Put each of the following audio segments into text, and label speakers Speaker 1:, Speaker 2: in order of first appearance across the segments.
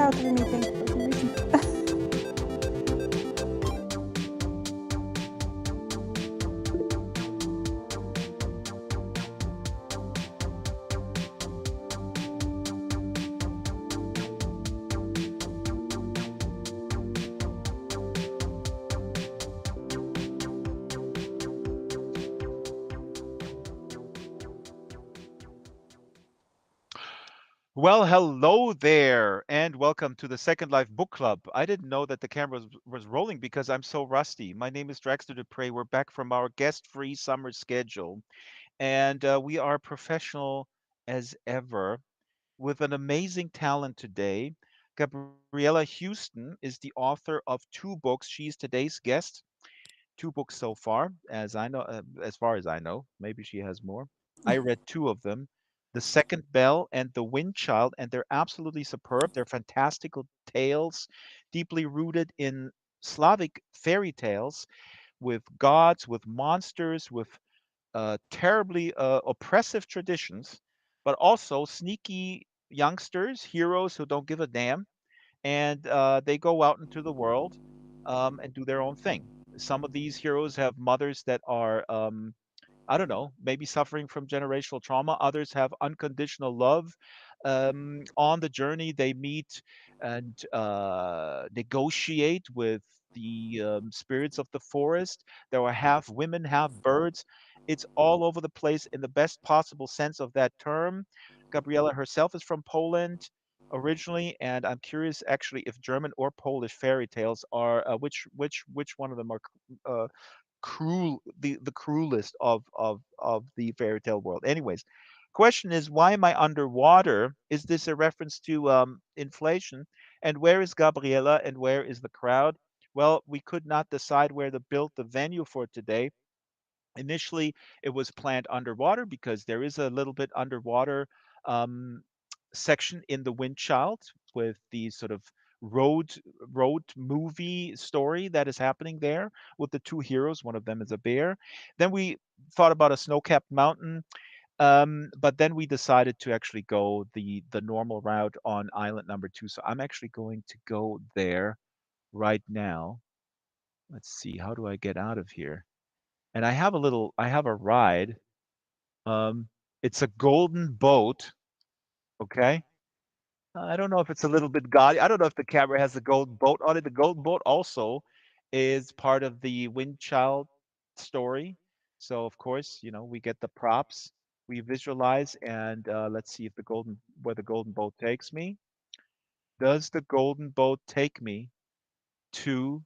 Speaker 1: out of a meeting for some reason.
Speaker 2: Well, hello there, and welcome to the Second Life Book Club. I didn't know that the camera was rolling because I'm so rusty. My name is Draxtor Dupre. We're back from our guest-free summer schedule, and we are professional as ever with an amazing talent today. Gabriela Houston is the author of two books. She's today's guest. Two books so far, as I know, as far as I know. Maybe she has more. I read two of them, The Second Bell and The Windchild, and they're absolutely superb. They're fantastical tales, deeply rooted in Slavic fairy tales, with gods, with monsters, with terribly oppressive traditions, but also sneaky youngsters, heroes who don't give a damn, and they go out into the world and do their own thing. Some of these heroes have mothers that are, I don't know, maybe suffering from generational trauma. Others have unconditional love. On the journey, they meet and negotiate with the spirits of the forest. There are half women, half birds. It's all over the place in the best possible sense of that term. Gabriela herself is from Poland originally, and I'm curious actually if German or Polish fairy tales are which one of them are cruel the cruelest of the fairy tale world. Anyways, question is, why am I underwater? Is this a reference to inflation? And where is Gabriela and where is the crowd? Well, we could not decide where to build the venue for today. Initially, it was planned underwater because there is a little bit underwater um, section in the Windchild with the sort of road road movie story that is happening there with the two heroes. One of them is a bear. Then we thought about a snow-capped mountain, but then we decided to actually go the normal route on island number two. So I'm actually going to go there right now. Let's see, how do I get out of here? And I have a ride. Um, it's a golden boat. Okay. I don't know if it's a little bit gaudy. I don't know if the camera has a golden boat on it. The golden boat also is part of the Windchild story. So of course, we get the props, we visualize, and let's see if where the golden boat takes me. Does the golden boat take me to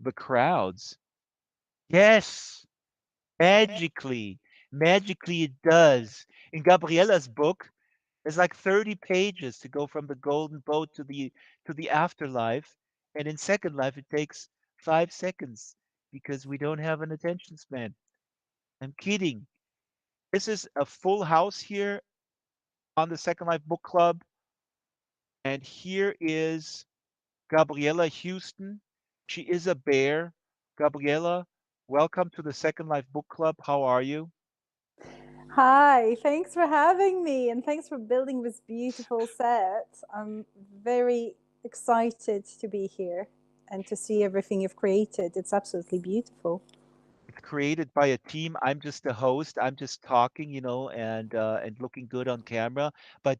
Speaker 2: the crowds? Yes. Magically, magically it does. In Gabriela's book, there's like 30 pages to go from the golden boat to the afterlife, and in Second Life it takes 5 seconds because we don't have an attention span. I'm kidding. This is a full house here on the Second Life Book Club, and here is Gabriela Houston. She is a bear. Gabriela, welcome to the Second Life Book Club. How are you?
Speaker 1: Hi, thanks for having me and thanks for building this beautiful set. I'm very excited to be here and to see everything you've created. It's absolutely beautiful.
Speaker 2: It's created by a team. I'm just the host. I'm just talking, and looking good on camera. But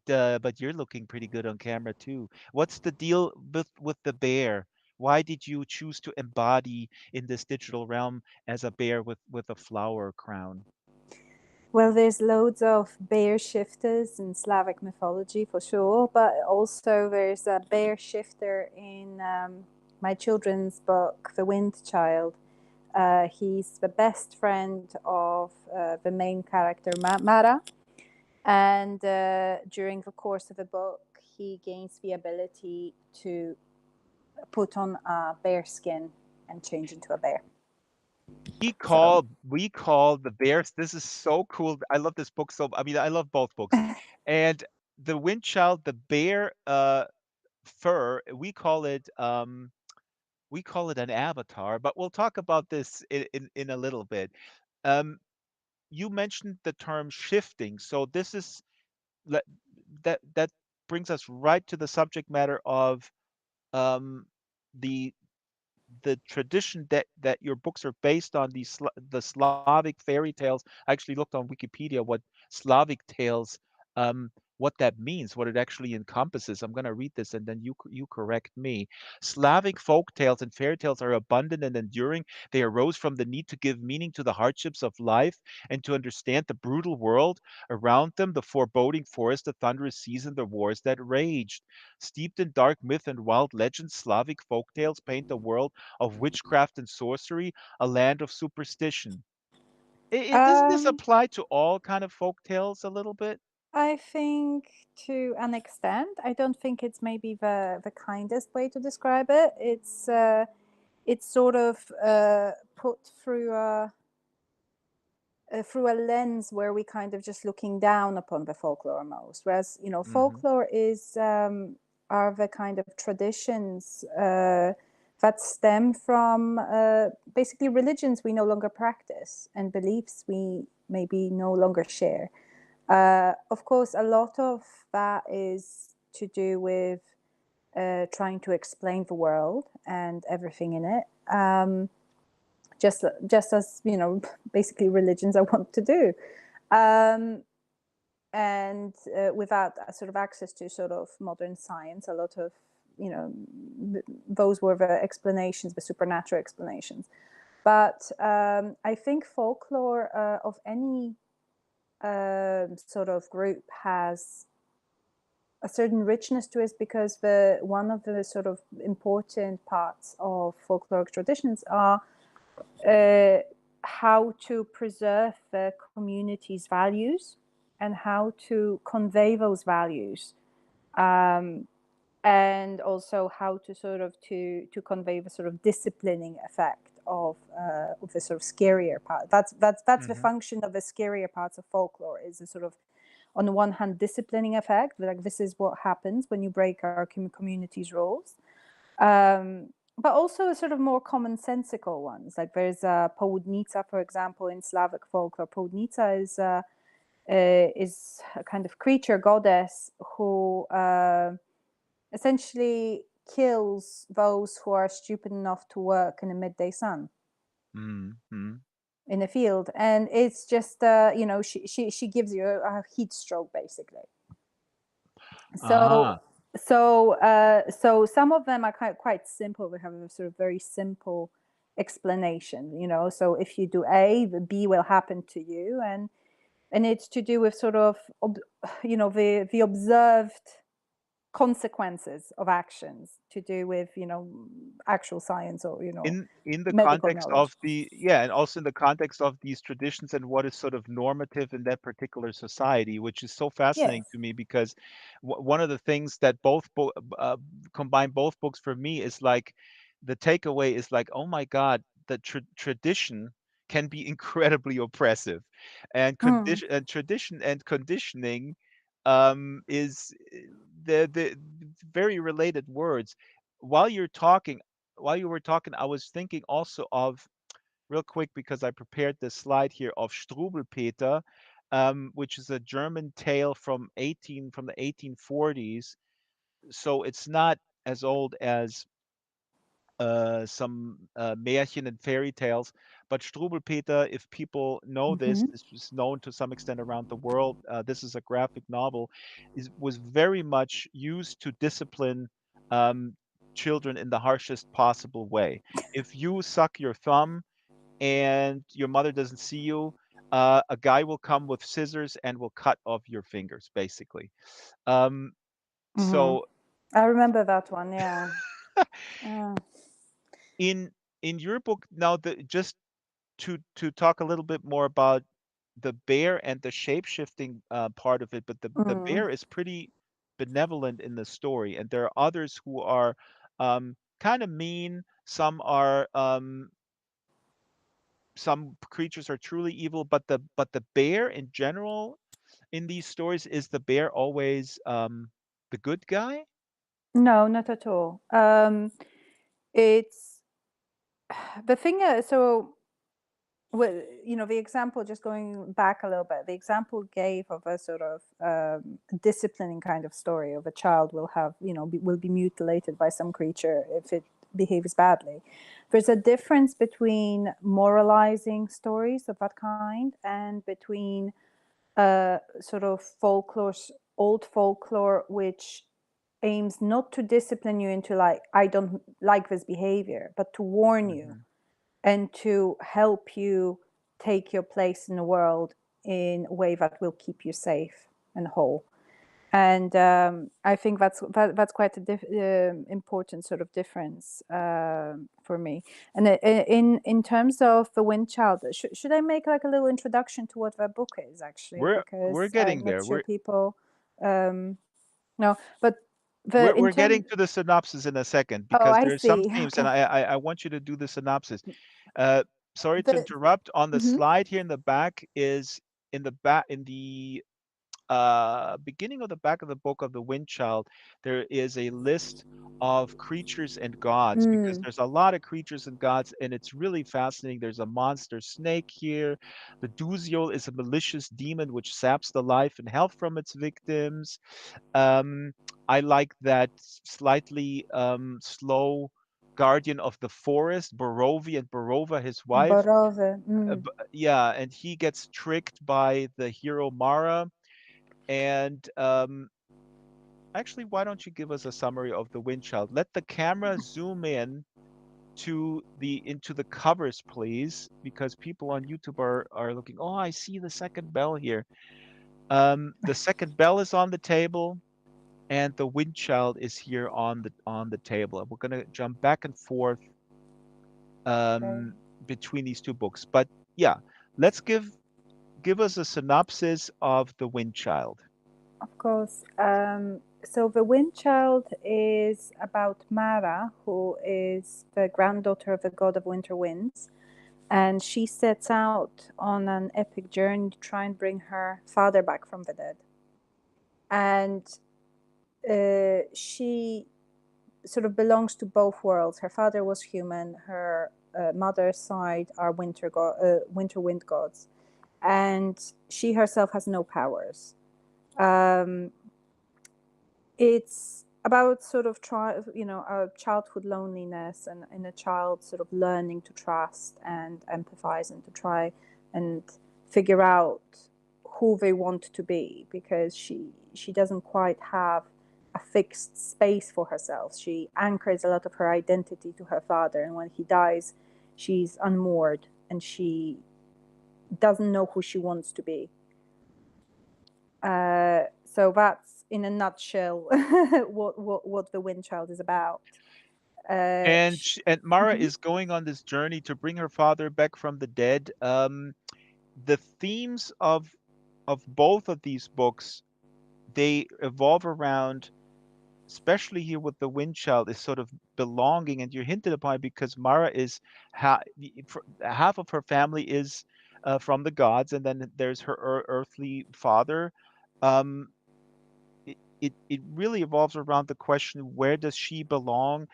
Speaker 2: you're looking pretty good on camera too. What's the deal with the bear? Why did you choose to embody in this digital realm as a bear with a flower crown?
Speaker 1: Well, there's loads of bear shifters in Slavic mythology for sure, but also there's a bear shifter in my children's book, The Windchild. He's the best friend of the main character, Mara. And during the course of the book, he gains the ability to put on a bear skin and change into a bear. So,
Speaker 2: We call the bears. This is so cool. I love this book so. I mean, I love both books, and the Windchild, the bear fur. We call it an avatar, but we'll talk about this in a little bit. Um, you mentioned the term shifting, so this is le- that brings us right to the subject matter of um, the the tradition that your books are based on, the Slavic fairy tales. I actually looked on Wikipedia what Slavic tales, what that means, what it actually encompasses. I'm going to read this and then you correct me. Slavic folk tales and fairy tales are abundant and enduring. They arose from the need to give meaning to the hardships of life and to understand the brutal world around them, the foreboding forest, the thunderous seas, and the wars that raged. Steeped in dark myth and wild legends, Slavic folk tales paint a world of witchcraft and sorcery, a land of superstition. Doesn't this
Speaker 1: Um,
Speaker 2: apply to all kind of folk tales a little bit?
Speaker 1: I think to an extent, I don't think it's maybe the kindest way to describe it. It's sort of put through a lens where we kind of just looking down upon the folklore most, whereas
Speaker 2: Hmm.
Speaker 1: folklore is are the kind of traditions that stem from basically religions we no longer practice and beliefs we maybe no longer share. Of course, a lot of that is to do with trying to explain the world and everything in it. Just as basically religions are want to do, um, and without a sort of access to sort of modern science, a lot of you know those were the explanations, the supernatural explanations. But I think folklore of any sort of group has a certain richness to it because the one of the sort of important parts of folkloric traditions are uh, how to preserve the community's values and how to convey those values, um, and also how to sort of to convey the sort of disciplining effect of the sort of scarier part. That's the
Speaker 2: Hmm.
Speaker 1: function of the scarier parts of folklore, is a sort of on the one hand disciplining effect, like this is what happens when you break our community's rules, but also sort of more commonsensical ones. Like there's Południca, for example, in Slavic folklore. Południca is a kind of creature goddess who essentially kills those who are stupid enough to work in the midday sun
Speaker 2: Hmm.
Speaker 1: in a field, and it's just she gives you a heat stroke basically. So
Speaker 2: Ah.
Speaker 1: so some of them are quite simple. We have a sort of very simple explanation, so if you do A, the B will happen to you, and it's to do with sort of the observed consequences of actions, to do with actual science, or
Speaker 2: In the
Speaker 1: medical
Speaker 2: context
Speaker 1: knowledge.
Speaker 2: of the yeah, and also in the context of these traditions and what is sort of normative in that particular society, which is so fascinating
Speaker 1: Yes.
Speaker 2: to me because one of the things that combine both books for me is like the takeaway is like, oh my God, the tradition can be incredibly oppressive, and
Speaker 1: Mm.
Speaker 2: tradition and conditioning is the very related words. While you're talking, while you were talking, I was thinking also of real quick because I prepared this slide here of Strubelpeter, which is a German tale from the 1840s. So it's not as old as some Märchen and fairy tales. But Strubelpeter, if people know this,
Speaker 1: Hmm.
Speaker 2: this was known to some extent around the world. This is a graphic novel, was very much used to discipline um, children in the harshest possible way. If you suck your thumb and your mother doesn't see you, a guy will come with scissors and will cut off your fingers, basically. Um,
Speaker 1: Hmm.
Speaker 2: so
Speaker 1: I remember that one. Yeah. uh,
Speaker 2: in your book now, just to talk a little bit more about the bear and the shape-shifting part of it, but the
Speaker 1: mm.
Speaker 2: bear is pretty benevolent in the story, and there are others who are kind of mean. Some creatures are truly evil, but the bear in general in these stories, is the bear always the good guy?
Speaker 1: No, not at all. It's the thing. So well, the example, just going back a little bit, the example gave of a sort of disciplining kind of story of a child will have, will be mutilated by some creature if it behaves badly. There's a difference between moralizing stories of that kind and between sort of folklore, old folklore, which aims not to discipline you into like, I don't like this behavior, but to warn you and to help you take your place in the world in a way that will keep you safe and whole. And I think that's quite a important sort of difference for me. And in terms of the Windchild, should I make like a little introduction to what that book is actually?
Speaker 2: We're
Speaker 1: Because
Speaker 2: getting
Speaker 1: I'm not
Speaker 2: there.
Speaker 1: sure people no, but
Speaker 2: We're getting to the synopsis in a second
Speaker 1: Oh,
Speaker 2: because
Speaker 1: I
Speaker 2: there's some
Speaker 1: see.
Speaker 2: themes, and
Speaker 1: Okay.
Speaker 2: I want you to do the synopsis. Sorry to
Speaker 1: The
Speaker 2: interrupt. On the
Speaker 1: mhm.
Speaker 2: slide here in the back is in the beginning of the back of the book of the Windchild, there is a list of creatures and gods because
Speaker 1: Mm,
Speaker 2: there's a lot of creatures and gods, and it's really fascinating. There's a monster snake here. The Duziel is a malicious demon which saps the life and health from its victims. I like that slightly slow guardian of the forest, Borovi, and Borova, his wife.
Speaker 1: Borove.
Speaker 2: Yeah, and he gets tricked by the hero Mara. And actually, why don't you give us a summary of the Windchild? Let the camera zoom in into the covers, please, because people on YouTube are looking. Oh, I see the second bell here. The second bell is on the table, and the Windchild is here on the table. And we're gonna jump back and forth
Speaker 1: Okay.
Speaker 2: between these two books. But yeah, let's give us a synopsis of the Windchild.
Speaker 1: Of course. So the Windchild is about Mara, who is the granddaughter of the god of winter winds. And she sets out on an epic journey to try and bring her father back from the dead. And she sort of belongs to both worlds. Her father was human. Her mother's side are winter wind gods. And she herself has no powers. It's about sort of childhood loneliness and a child sort of learning to trust and empathize and to try and figure out who they want to be, because she doesn't quite have a fixed space for herself. She anchors a lot of her identity to her father, and when he dies, she's unmoored and she doesn't know who she wants to be. So that's in a nutshell what the Windchild is about.
Speaker 2: And Mara
Speaker 1: Mhm.
Speaker 2: is going on this journey to bring her father back from the dead. The themes of both of these books, they evolve around, especially here with the Windchild, is sort of belonging, and you're hinted upon it because Mara is half of her family is from the gods, and then there's her earthly father. Um, it really evolves around the question, where does she belong?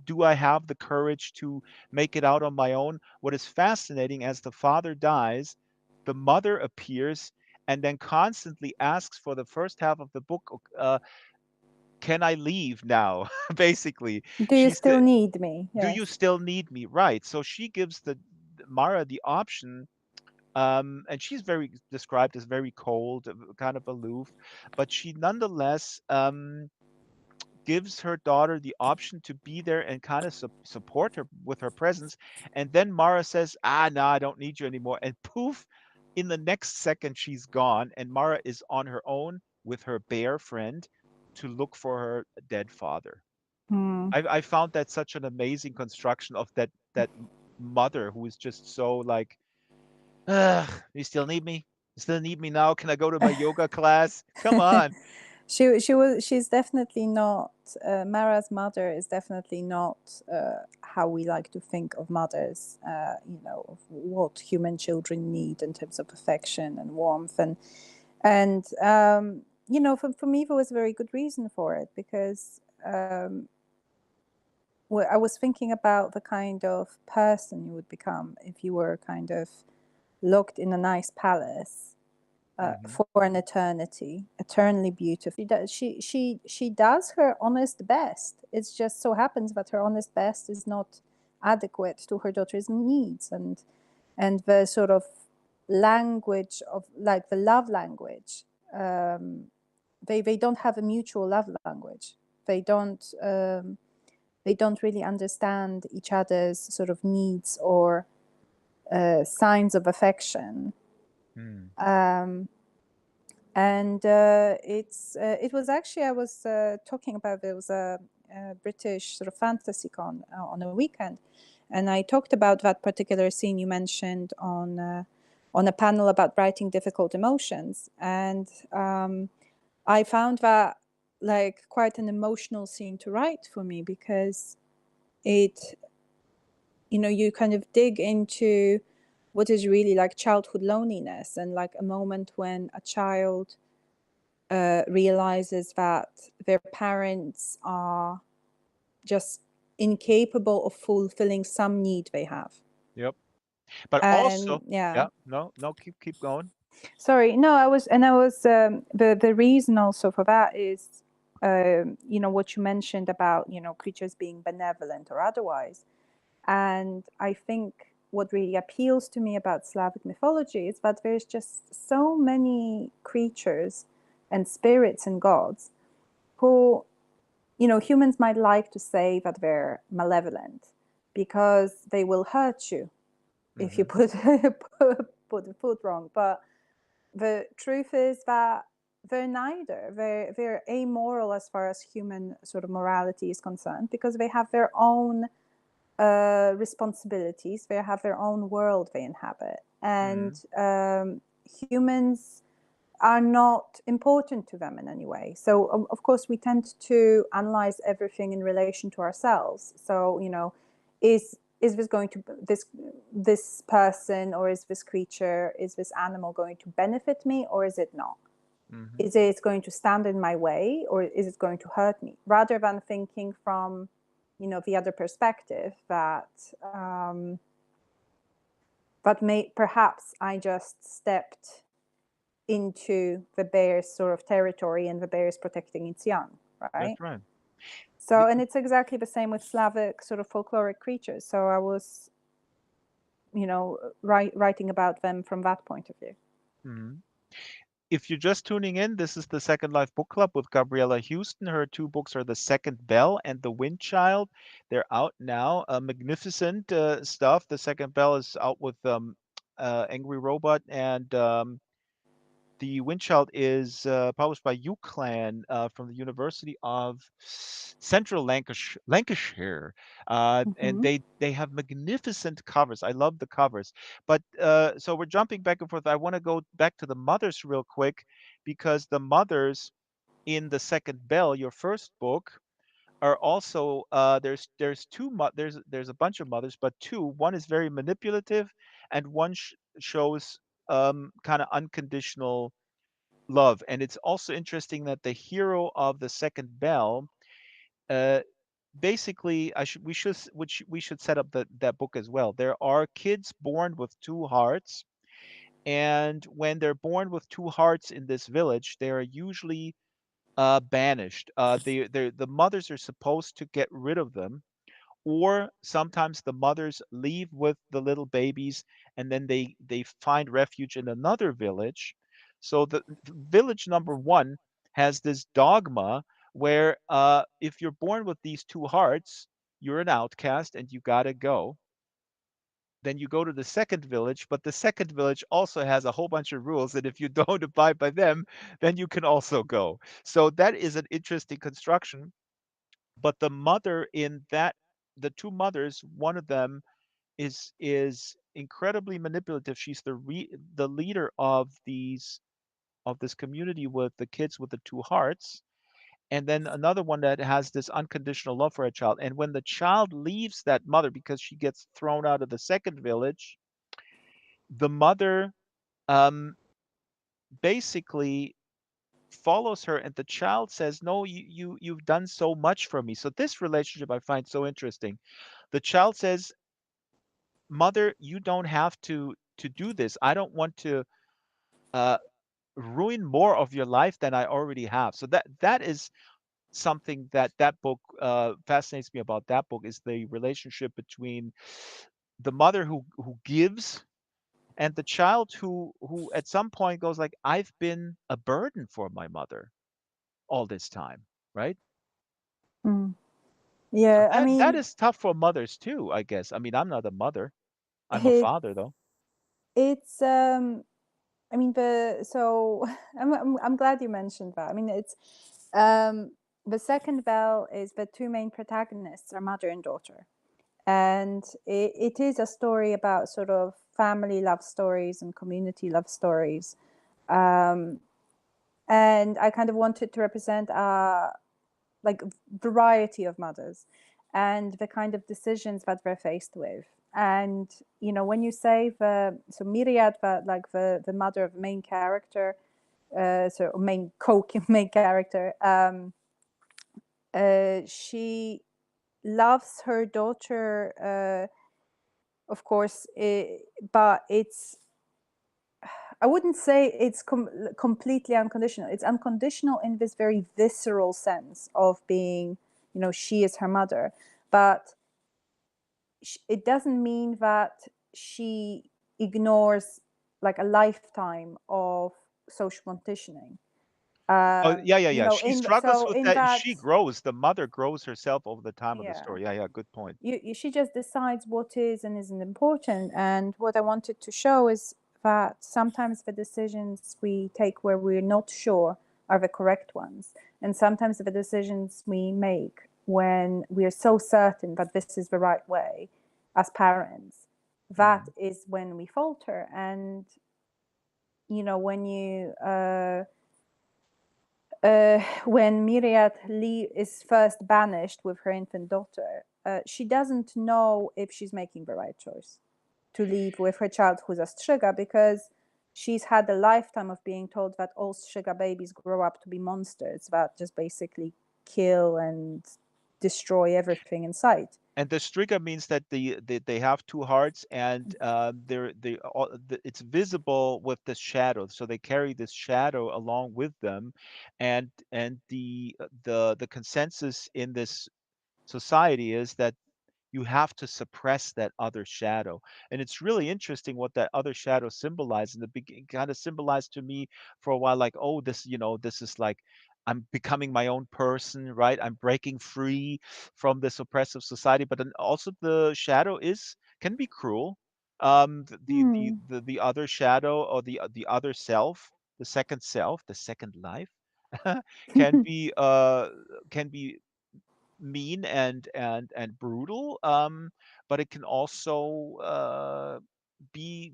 Speaker 2: Do I have the courage to make it out on my own? What is fascinating, as the father dies, the mother appears and then constantly asks for the first half of the book, can I leave now? Basically,
Speaker 1: Do you
Speaker 2: she
Speaker 1: still
Speaker 2: said,
Speaker 1: need me?
Speaker 2: do you
Speaker 1: Yes.
Speaker 2: still need me? Right. So she gives the Mara the option, and she's very described as very cold, kind of aloof, but she nonetheless gives her daughter the option to be there and kind of support her with her presence. And then Mara says, no, I don't need you anymore. And poof, in the next second, she's gone. And Mara is on her own with her bear friend to look for her dead father.
Speaker 1: Hmm.
Speaker 2: I found that such an amazing construction of that mother who is just so like, ugh, you still need me? You still need me now? Can I go to my yoga class? Come on.
Speaker 1: She's definitely not Mara's mother is definitely not how we like to think of mothers, of what human children need in terms of affection and warmth, and for me there was a very good reason for it, because I was thinking about the kind of person you would become if you were kind of locked in a nice palace
Speaker 2: Hmm.
Speaker 1: for an eternity, eternally beautiful. She does her honest best. It just so happens that her honest best is not adequate to her daughter's needs, and the sort of language of, like, the love language. They don't have a mutual love language. They don't really understand each other's sort of needs or signs of affection.
Speaker 2: Mm.
Speaker 1: Um, and it was actually, I was talking about, there was a British sort of fantasy con on a weekend, and I talked about that particular scene you mentioned on a panel about writing difficult emotions, and I found that, like, quite an emotional scene to write for me, because it, you kind of dig into what is really like childhood loneliness, and like a moment when a child realizes that their parents are just incapable of fulfilling some need they have.
Speaker 2: Yep. But
Speaker 1: And
Speaker 2: also,
Speaker 1: yeah,
Speaker 2: yeah, no, no, keep going.
Speaker 1: sorry, no, I was the reason also for that is, what you mentioned about, creatures being benevolent or otherwise. And I think what really appeals to me about Slavic mythology is that there's just so many creatures and spirits and gods who, humans might like to say that they're malevolent because they will hurt you if you
Speaker 2: Hmm.
Speaker 1: put the foot wrong. But the truth is that they're neither. They're amoral as far as human sort of morality is concerned, because they have their own responsibilities. They have their own world they inhabit, and
Speaker 2: Hmm.
Speaker 1: humans are not important to them in any way. So of course we tend to analyze everything in relation to ourselves. So, is this going to, this person, or is this creature, is this animal going to benefit me, or is it not?
Speaker 2: Hmm.
Speaker 1: Is it going to stand in my way, or is it going to hurt me? Rather than thinking from, the other perspective, that may perhaps I just stepped into the bear's sort of territory, and the bear is protecting its young, right?
Speaker 2: That's right.
Speaker 1: So, and it's exactly the same with Slavic sort of folkloric creatures. So I was, writing about them from that point of view.
Speaker 2: Mhm. If you're just tuning in, this is the Second Life Book Club with Gabriela Houston. Her two books are The Second Bell and The Windchild. They're out now. Magnificent stuff. The Second Bell is out with Angry Robot, and the Windchild is published by UCLan from the University of Central Lancashire, and
Speaker 1: Mm-hmm.
Speaker 2: they have magnificent covers. I love the covers. But so we're jumping back and forth. I want to go back to the mothers real quick, because the mothers in the Second Bell, your first book, are also there's there's a bunch of mothers, but two. One is very manipulative, and one shows kind of unconditional love. And it's also interesting that the hero of the Second Bell, uh, basically, we should set up that book as well. There are kids born with two hearts, and when they're born with two hearts in this village, they are usually banished. The mothers are supposed to get rid of them, or sometimes the mothers leave with the little babies, and then they find refuge in another village. So the village number one has this dogma where if you're born with these two hearts, you're an outcast and you gotta go. Then you go to the second village, but the second village also has a whole bunch of rules, and if you don't abide by them, then you can also go. So that is an interesting construction. But the mother in that, the two mothers, one of them is incredibly manipulative. She's the leader of this community with the kids with the two hearts, and then another one that has this unconditional love for a child. And when the child leaves that mother because she gets thrown out of the second village, the mother um, basically follows her, and the child says, no, you've done so much for me. So this relationship I find so interesting. The child says, mother, you don't have to to do this. I don't want to uh, ruin more of your life than I already have. So that is something that that book fascinates me about that book is the relationship between the mother who gives and the child who at some point goes like, I've been a burden for my mother all this time, right?
Speaker 1: Mm.
Speaker 2: So
Speaker 1: Yeah, I
Speaker 2: that
Speaker 1: mean,
Speaker 2: is tough for mothers too, I guess. I mean, I'm not a mother. I'm a
Speaker 1: it
Speaker 2: father though.
Speaker 1: it's I mean the so I'm glad you mentioned that. I mean it's the second bell is the two main protagonists are mother and daughter. And it is a story about sort of family love stories and community love stories. Um, and I kind of wanted to represent like variety of mothers and the kind of decisions that they're faced with. And you know, when you say the so Myriad, like the mother of the main character, so main main character, she loves her daughter, of course, but it's I wouldn't say it's completely unconditional. It's unconditional in this very visceral sense of being, you know, she is her mother, but it doesn't mean that she ignores like a lifetime of social conditioning.
Speaker 2: Oh yeah, yeah,
Speaker 1: You
Speaker 2: yeah.
Speaker 1: know,
Speaker 2: She struggles with
Speaker 1: in
Speaker 2: that.
Speaker 1: that,
Speaker 2: She grows. The mother grows herself over the time of the
Speaker 1: yeah.
Speaker 2: story. Yeah, yeah. Good point.
Speaker 1: She just decides what is and isn't important. And what I wanted to show is that sometimes the decisions we take where we're not sure are the correct ones. And sometimes the decisions we make when we are so certain that this is the right way as parents, that
Speaker 2: Mhm.
Speaker 1: is when we falter. And, you know, when Myriad is first banished with her infant daughter, she doesn't know if she's making the right choice to leave with her child who's a Strzyga, because she's had a lifetime of being told that all Strzyga babies grow up to be monsters that just basically kill and destroy everything in sight.
Speaker 2: And the striga means that they have two hearts, and it's visible with the shadow, so they carry this shadow along with them, and the consensus in this society is that you have to suppress that other shadow. And it's really interesting what that other shadow symbolized. In the beginning, kind of symbolized to me for a while, like, oh, this, this is like I'm becoming my own person, right? I'm breaking free from this oppressive society. But then also the shadow is can be cruel.
Speaker 1: Hmm.
Speaker 2: The other shadow, or the other self, the second life, can be mean and brutal, but it can also be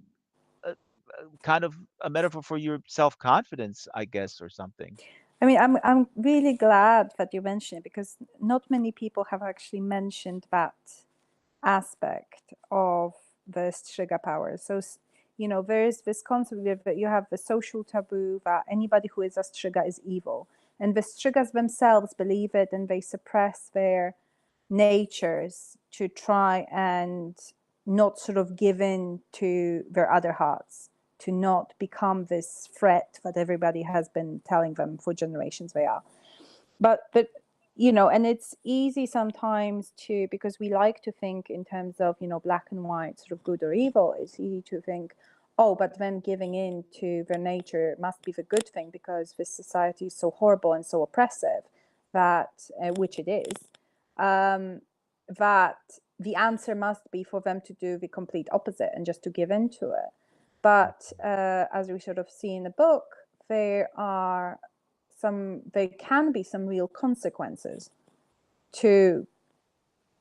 Speaker 2: kind of a metaphor for your self-confidence, I guess, or something.
Speaker 1: I mean, I'm really glad that you mentioned it, because not many people have actually mentioned that aspect of the Strzyga power. So, you know, there is this concept that you have the social taboo that anybody who is a Strzyga is evil. And the Strzygas themselves believe it, and they suppress their natures to try and not sort of give in to their other hearts, to not become this threat that everybody has been telling them for generations they are. But you know, and it's easy sometimes to, because we like to think in terms of, you know, black and white, sort of good or evil. It's easy to think, oh, but then giving in to their nature must be the good thing, because this society is so horrible and so oppressive that, which it is, um, that the answer must be for them to do the complete opposite and just to give in to it. But as we sort of see in the book, there can be some real consequences to,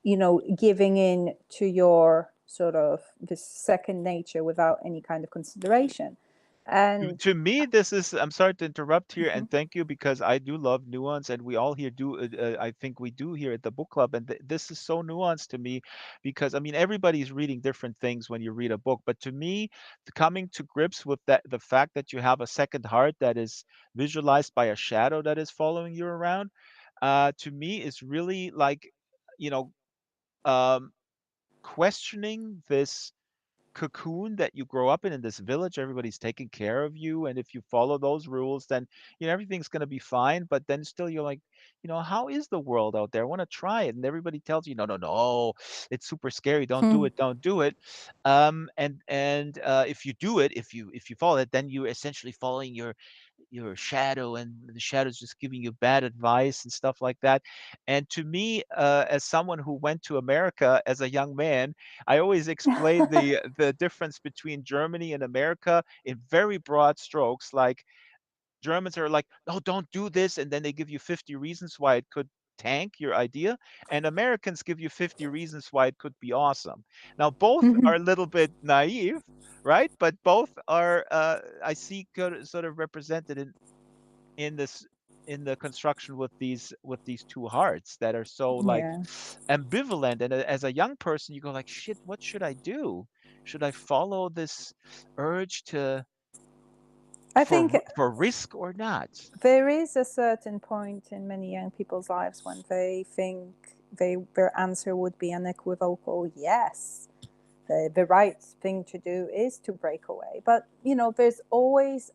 Speaker 1: you know, giving in to your sort of this second nature without any kind of consideration.
Speaker 2: To
Speaker 1: And
Speaker 2: to me, this is, I'm sorry to interrupt here,
Speaker 1: mhm.
Speaker 2: and thank you, because I do love nuance, and we all here do. I think we do here at the book club, and this is so nuanced to me, because I mean everybody's reading different things when you read a book, but to me, coming to grips with that, the fact that you have a second heart that is visualized by a shadow that is following you around, to me is really like, you know, um, questioning this cocoon that you grow up in this village. Everybody's taking care of you, and if you follow those rules, then everything's going to be fine. But then still, you're like, how is the world out there? I want to try it, and everybody tells you, no, no, no, it's super scary. Don't do
Speaker 1: Hmm.
Speaker 2: it. Don't do it. And if you do it, if you follow it, then you're essentially following your shadow, and the shadow's just giving you bad advice and stuff like that. And to me, as someone who went to America as a young man, I always explain the difference between Germany and America in very broad strokes. Like, Germans are like, no, don't do this, and then they give you 50 reasons why it could tank your idea, and Americans give you 50 reasons why it could be awesome. Now, both
Speaker 1: Hmm.
Speaker 2: are a little bit naive, right? But both are, I see, sort of represented in this in the construction with these two hearts that are so, like,
Speaker 1: Yeah.
Speaker 2: ambivalent. And as a young person, you go like, shit, what should I do? Should I follow this urge to
Speaker 1: I think
Speaker 2: for risk or not?
Speaker 1: there is a certain point in many young people's lives when they think their answer would be unequivocal yes. The right thing to do is to break away. But there's always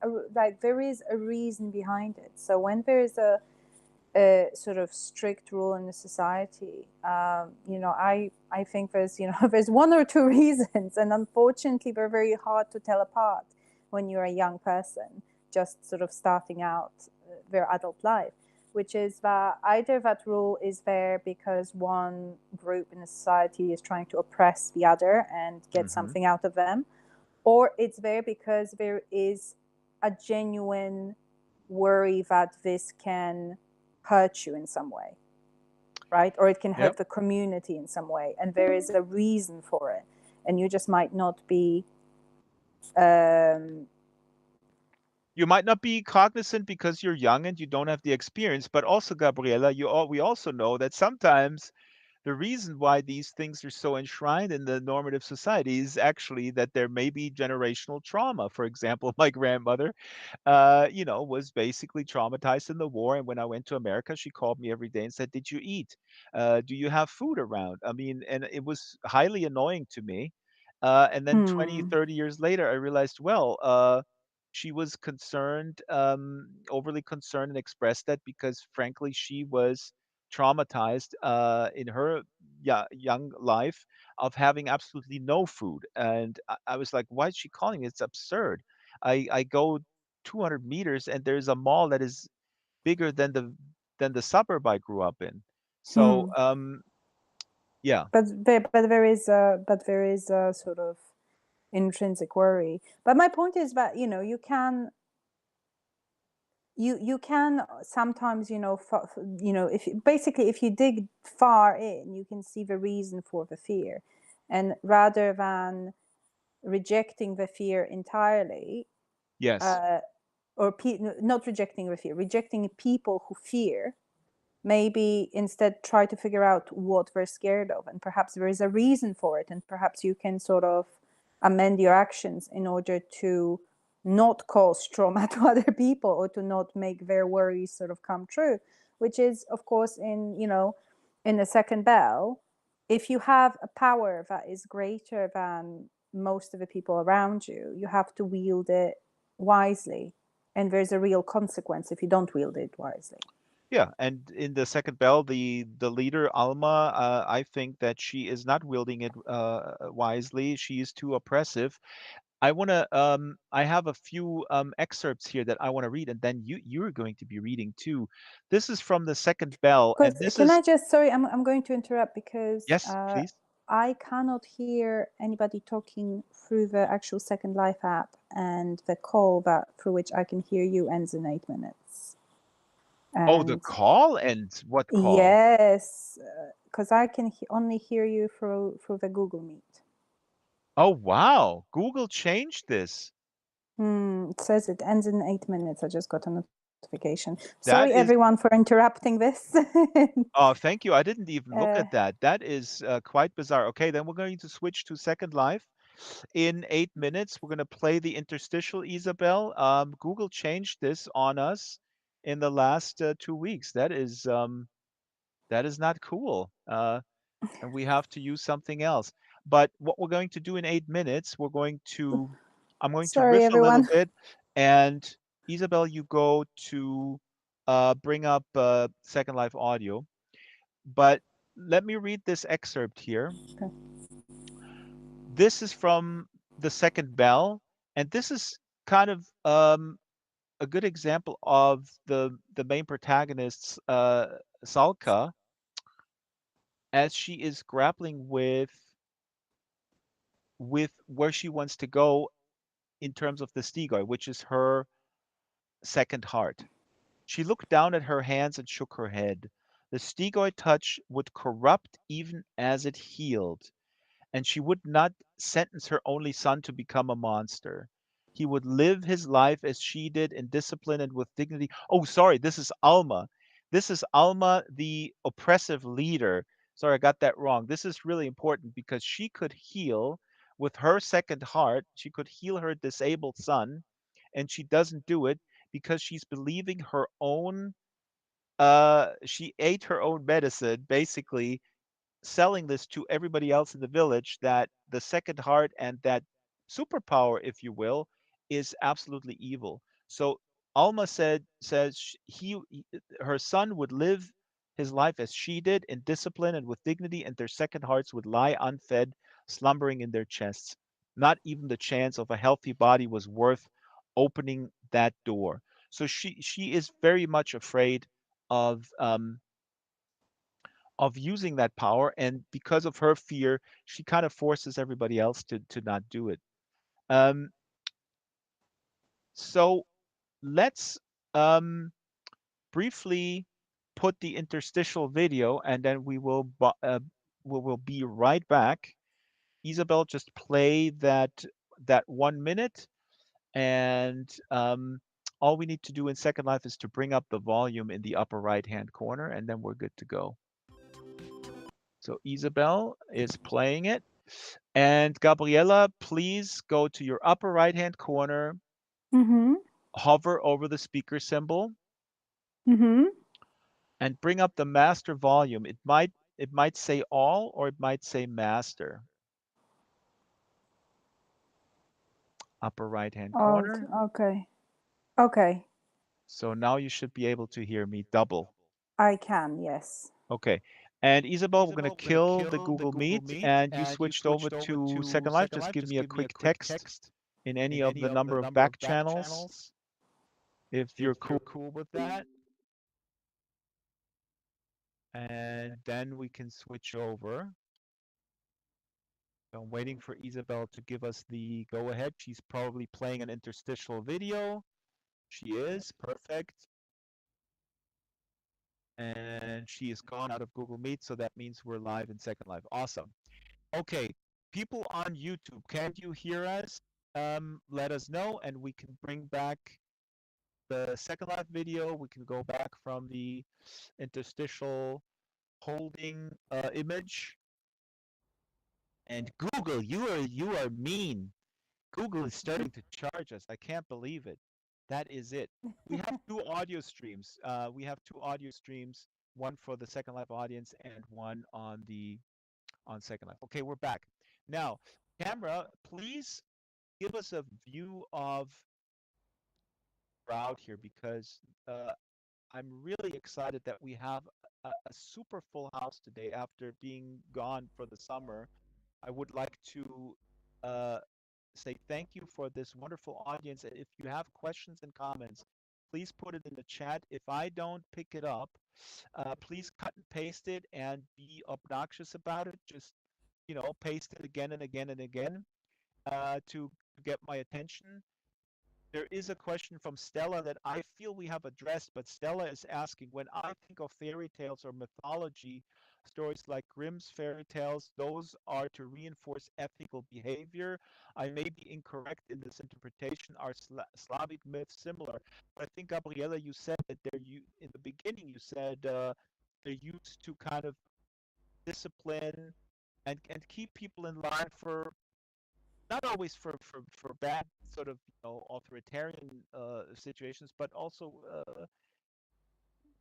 Speaker 1: there is a reason behind it. So when there's a sort of strict rule in the society, I think there's there's one or two reasons, and unfortunately they're very hard to tell apart when you're a young person just sort of starting out their adult life, which is that either that rule is there because one group in the society is trying to oppress the other and get
Speaker 2: Hmm.
Speaker 1: something out of them, or it's there because there is a genuine worry that this can hurt you in some way, right? Or it can
Speaker 2: Yep.
Speaker 1: hurt the community in some way, and there is a reason for it, and you just might not be. Um,
Speaker 2: You might not be cognizant because you're young and you don't have the experience, but also, Gabriela, we also know that sometimes the reason why these things are so enshrined in the normative society is actually that there may be generational trauma. For example, my grandmother, was basically traumatized in the war. And when I went to America, she called me every day and said, "Did you eat? Do you have food around?" I mean, and it was highly annoying to me. And then 20,
Speaker 1: hmm,
Speaker 2: 30 years later, I realized, well, she was concerned, overly concerned, and expressed that because, frankly, she was traumatized in her young life of having absolutely no food. And I was like, why is she calling me? It's absurd. I go 200 meters and there's a mall that is bigger than the suburb I grew up in. So,
Speaker 1: hmm.
Speaker 2: yeah.
Speaker 1: But there is a sort of intrinsic worry. But my point is that you can sometimes if basically if you dig far in, you can see the reason for the fear, and rather than rejecting the fear entirely,
Speaker 2: Yes.
Speaker 1: uh, or not rejecting the fear, rejecting people who fear, maybe instead try to figure out what they're scared of, and perhaps there is a reason for it, and perhaps you can sort of amend your actions in order to not cause trauma to other people, or to not make their worries sort of come true, which is of course in the second bell. If you have a power that is greater than most of the people around you, you have to wield it wisely, and there's a real consequence if you don't wield it wisely.
Speaker 2: Yeah, and in the second bell, the leader Alma, I think that she is not wielding it wisely. She is too oppressive. I have a few excerpts here that I want to read, and then you're going to be reading too. This is from the second bell,
Speaker 1: Because
Speaker 2: and this
Speaker 1: can I
Speaker 2: is
Speaker 1: just, sorry, I'm going to interrupt because
Speaker 2: yes, please.
Speaker 1: I cannot hear anybody talking through the actual Second Life app, and the call that through which I can hear you ends in 8 minutes.
Speaker 2: Oh, the
Speaker 1: And
Speaker 2: call, and what call?
Speaker 1: yes, because I can only hear you through the Google Meet.
Speaker 2: Oh, wow. Google changed this.
Speaker 1: It says it ends in 8 minutes. I just got a notification.
Speaker 2: That
Speaker 1: Sorry,
Speaker 2: is
Speaker 1: everyone, for interrupting this.
Speaker 2: Oh, thank you. I didn't even look
Speaker 1: uh,
Speaker 2: at that. That is quite bizarre. Okay, then we're going to switch to Second Life. In 8 minutes, we're going to play the Interstitial, Isabel. Google changed this on us in the last 2 weeks. That is not cool. And we have to use something else. But what we're going to do in 8 minutes, I'm going to
Speaker 1: Sorry,
Speaker 2: riff a little
Speaker 1: everyone.
Speaker 2: bit, and Isabel, you go to bring up Second Life audio. But let me read this excerpt here.
Speaker 1: Okay.
Speaker 2: This is from the second bell, and this is kind of a good example of the main protagonist's Salka, as she is grappling with where she wants to go in terms of the Stigoi, which is her second heart. She looked down at her hands and shook her head. The Stigoi touch would corrupt even as it healed, and she would not sentence her only son to become a monster. He would live his life as she did, in discipline and with dignity. Oh, sorry, this is Alma. This is Alma, the oppressive leader. Sorry, I got that wrong. This is really important because she could heal with her second heart. She could heal her disabled son, and she doesn't do it because she's believing her own. She ate her own medicine, basically, selling this to everybody else in the village that the second heart and that superpower, if you will, is absolutely evil. So Alma says her son would live his life as she did, in discipline and with dignity, and their second hearts would lie unfed, slumbering in their chests. Not even the chance of a healthy body was worth opening that door. So she is very much afraid of using that power, and because of her fear she kind of forces everybody else to not do it. Um, so let's briefly put the interstitial video, and then we will be right back. Isabel, just play that 1 minute, and all we need to do in Second Life is to bring up the volume in the upper right hand corner, and then we're good to go. So Isabel is playing it. And Gabriela, please go to your upper right-hand corner,
Speaker 1: Mm-hmm.
Speaker 2: hover over the speaker symbol,
Speaker 1: Mm-hmm.
Speaker 2: and bring up the master volume. It might say all, or it might say master. Upper right-hand
Speaker 1: Oh,
Speaker 2: corner.
Speaker 1: okay. Okay.
Speaker 2: So now you should be able to hear me double.
Speaker 1: I can, yes.
Speaker 2: Okay. And Isabel, we're going to kill the Google Meet, and you switched over to Second Life. Just give me a quick text in any of the number of back channels if you're cool with that. And then we can switch over. So I'm waiting for Isabel to give us the go ahead. She's probably playing an interstitial video. She is. Perfect. And she is gone out of Google Meet, so that means we're live in Second Life. Awesome. Okay, people on YouTube, can you hear us? Let us know, and we can bring back the Second Life video. We can go back from the interstitial holding image. And Google, you are mean. Google is starting to charge us. I can't believe it. That is it. We have two audio streams. One for the Second Life audience and one on Second Life. Okay, we're back. Now, camera, please give us a view of crowd here, because I'm really excited that we have a super full house today after being gone for the summer. I would like to uh, say thank you for this wonderful audience. If you have questions and comments, please put it in the chat. If I don't pick it up, please cut and paste it and be obnoxious about it. Just, paste it again and again and again to get my attention. There is a question from Stella that I feel we have addressed, but Stella is asking, when I think of fairy tales or mythology, stories like Grimm's fairy tales, those are to reinforce ethical behavior. I may be incorrect in this interpretation. Are Slavic myths similar? But I think, Gabriela, you said that in the beginning, you said they're used to kind of discipline and keep people in line for not always for bad sort of authoritarian situations, but also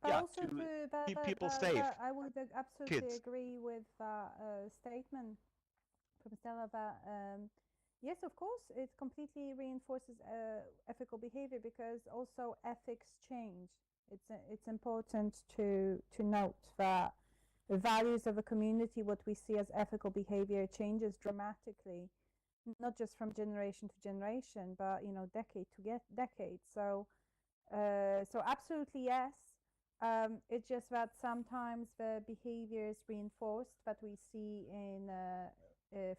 Speaker 1: But
Speaker 2: yeah,
Speaker 1: also
Speaker 2: to
Speaker 1: to
Speaker 2: keep people safe.
Speaker 1: I would absolutely
Speaker 2: Kids.
Speaker 1: agree with that statement from Stella, but yes, of course, it completely reinforces ethical behavior because also ethics change. It's important to note that the values of a community, what we see as ethical behavior, changes dramatically, not just from generation to generation, but decade to decade. So absolutely yes. It's just that sometimes the behaviors reinforced that we see in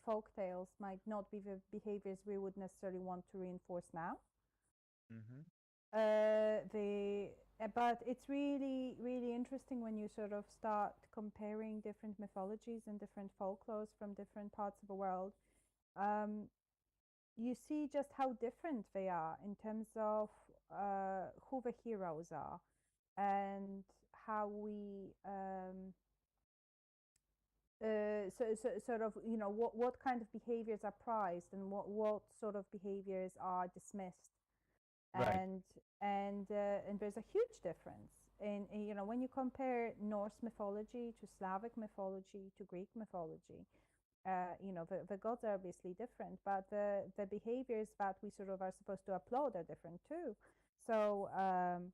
Speaker 1: folk tales might not be the behaviors we would necessarily want to reinforce now.
Speaker 2: Mm-hmm.
Speaker 1: But it's really, really interesting when you sort of start comparing different mythologies and different folklores from different parts of the world. You see just how different they are in terms of who the heroes are and how we sort of what kind of behaviors are prized and what sort of behaviors are dismissed.
Speaker 2: Right.
Speaker 1: And there's a huge difference in when you compare Norse mythology to Slavic mythology to Greek mythology. The gods are obviously different, but the behaviors that we sort of are supposed to applaud are different too. So I'm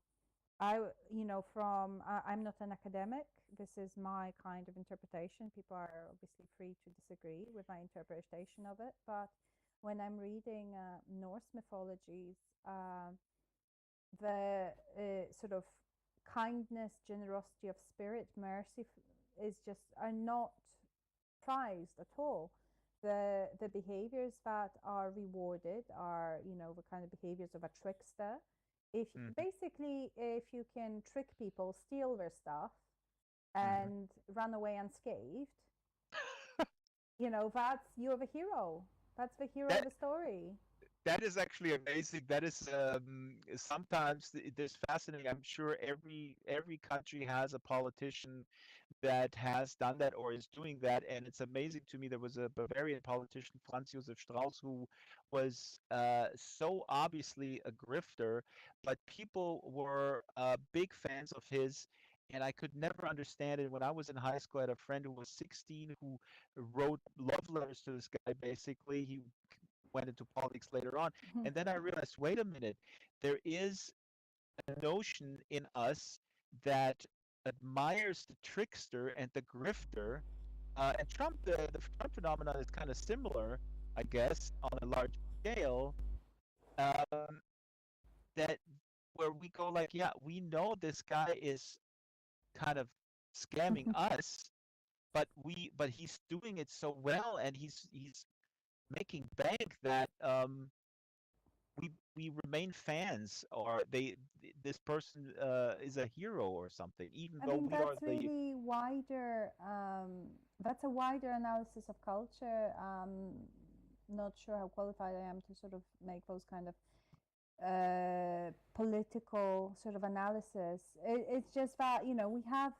Speaker 1: not an academic. This is my kind of interpretation. People are obviously free to disagree with my interpretation of it. But when I'm reading Norse mythologies, the sort of kindness, generosity of spirit, mercy is just are not prized at all. The behaviors that are rewarded are the kind of behaviors of a trickster. If
Speaker 2: Mm-hmm.
Speaker 1: basically if you can trick people, steal their stuff,
Speaker 2: Mm-hmm.
Speaker 1: and run away unscathed, that's you're the hero. That's the hero of
Speaker 2: That
Speaker 1: the story.
Speaker 2: that is actually amazing. That is sometimes there's fascinating. I'm sure every country has a politician that has done that or is doing that, and it's amazing to me. There was a Bavarian politician, Franz Josef Strauss, who was so obviously a grifter, but people were big fans of his. And I could never understand it. When I was in high school, I had a friend who was 16 who wrote love letters to this guy. Basically, he went into politics later on. And then I realized, wait a minute, there is a notion in us that admires the trickster and the grifter. And Trump, the Trump phenomenon is kind of similar, I guess, on a large scale. Um, that where we go like, yeah, we know this guy is kind of scamming us, but he's doing it so well, and he's making bank that we remain fans, or this person is a hero or something, even
Speaker 1: I
Speaker 2: though
Speaker 1: mean,
Speaker 2: we are
Speaker 1: that's
Speaker 2: the.
Speaker 1: really wider. That's a wider analysis of culture. Not sure how qualified I am to sort of make those kind of political sort of analysis. It's just that we have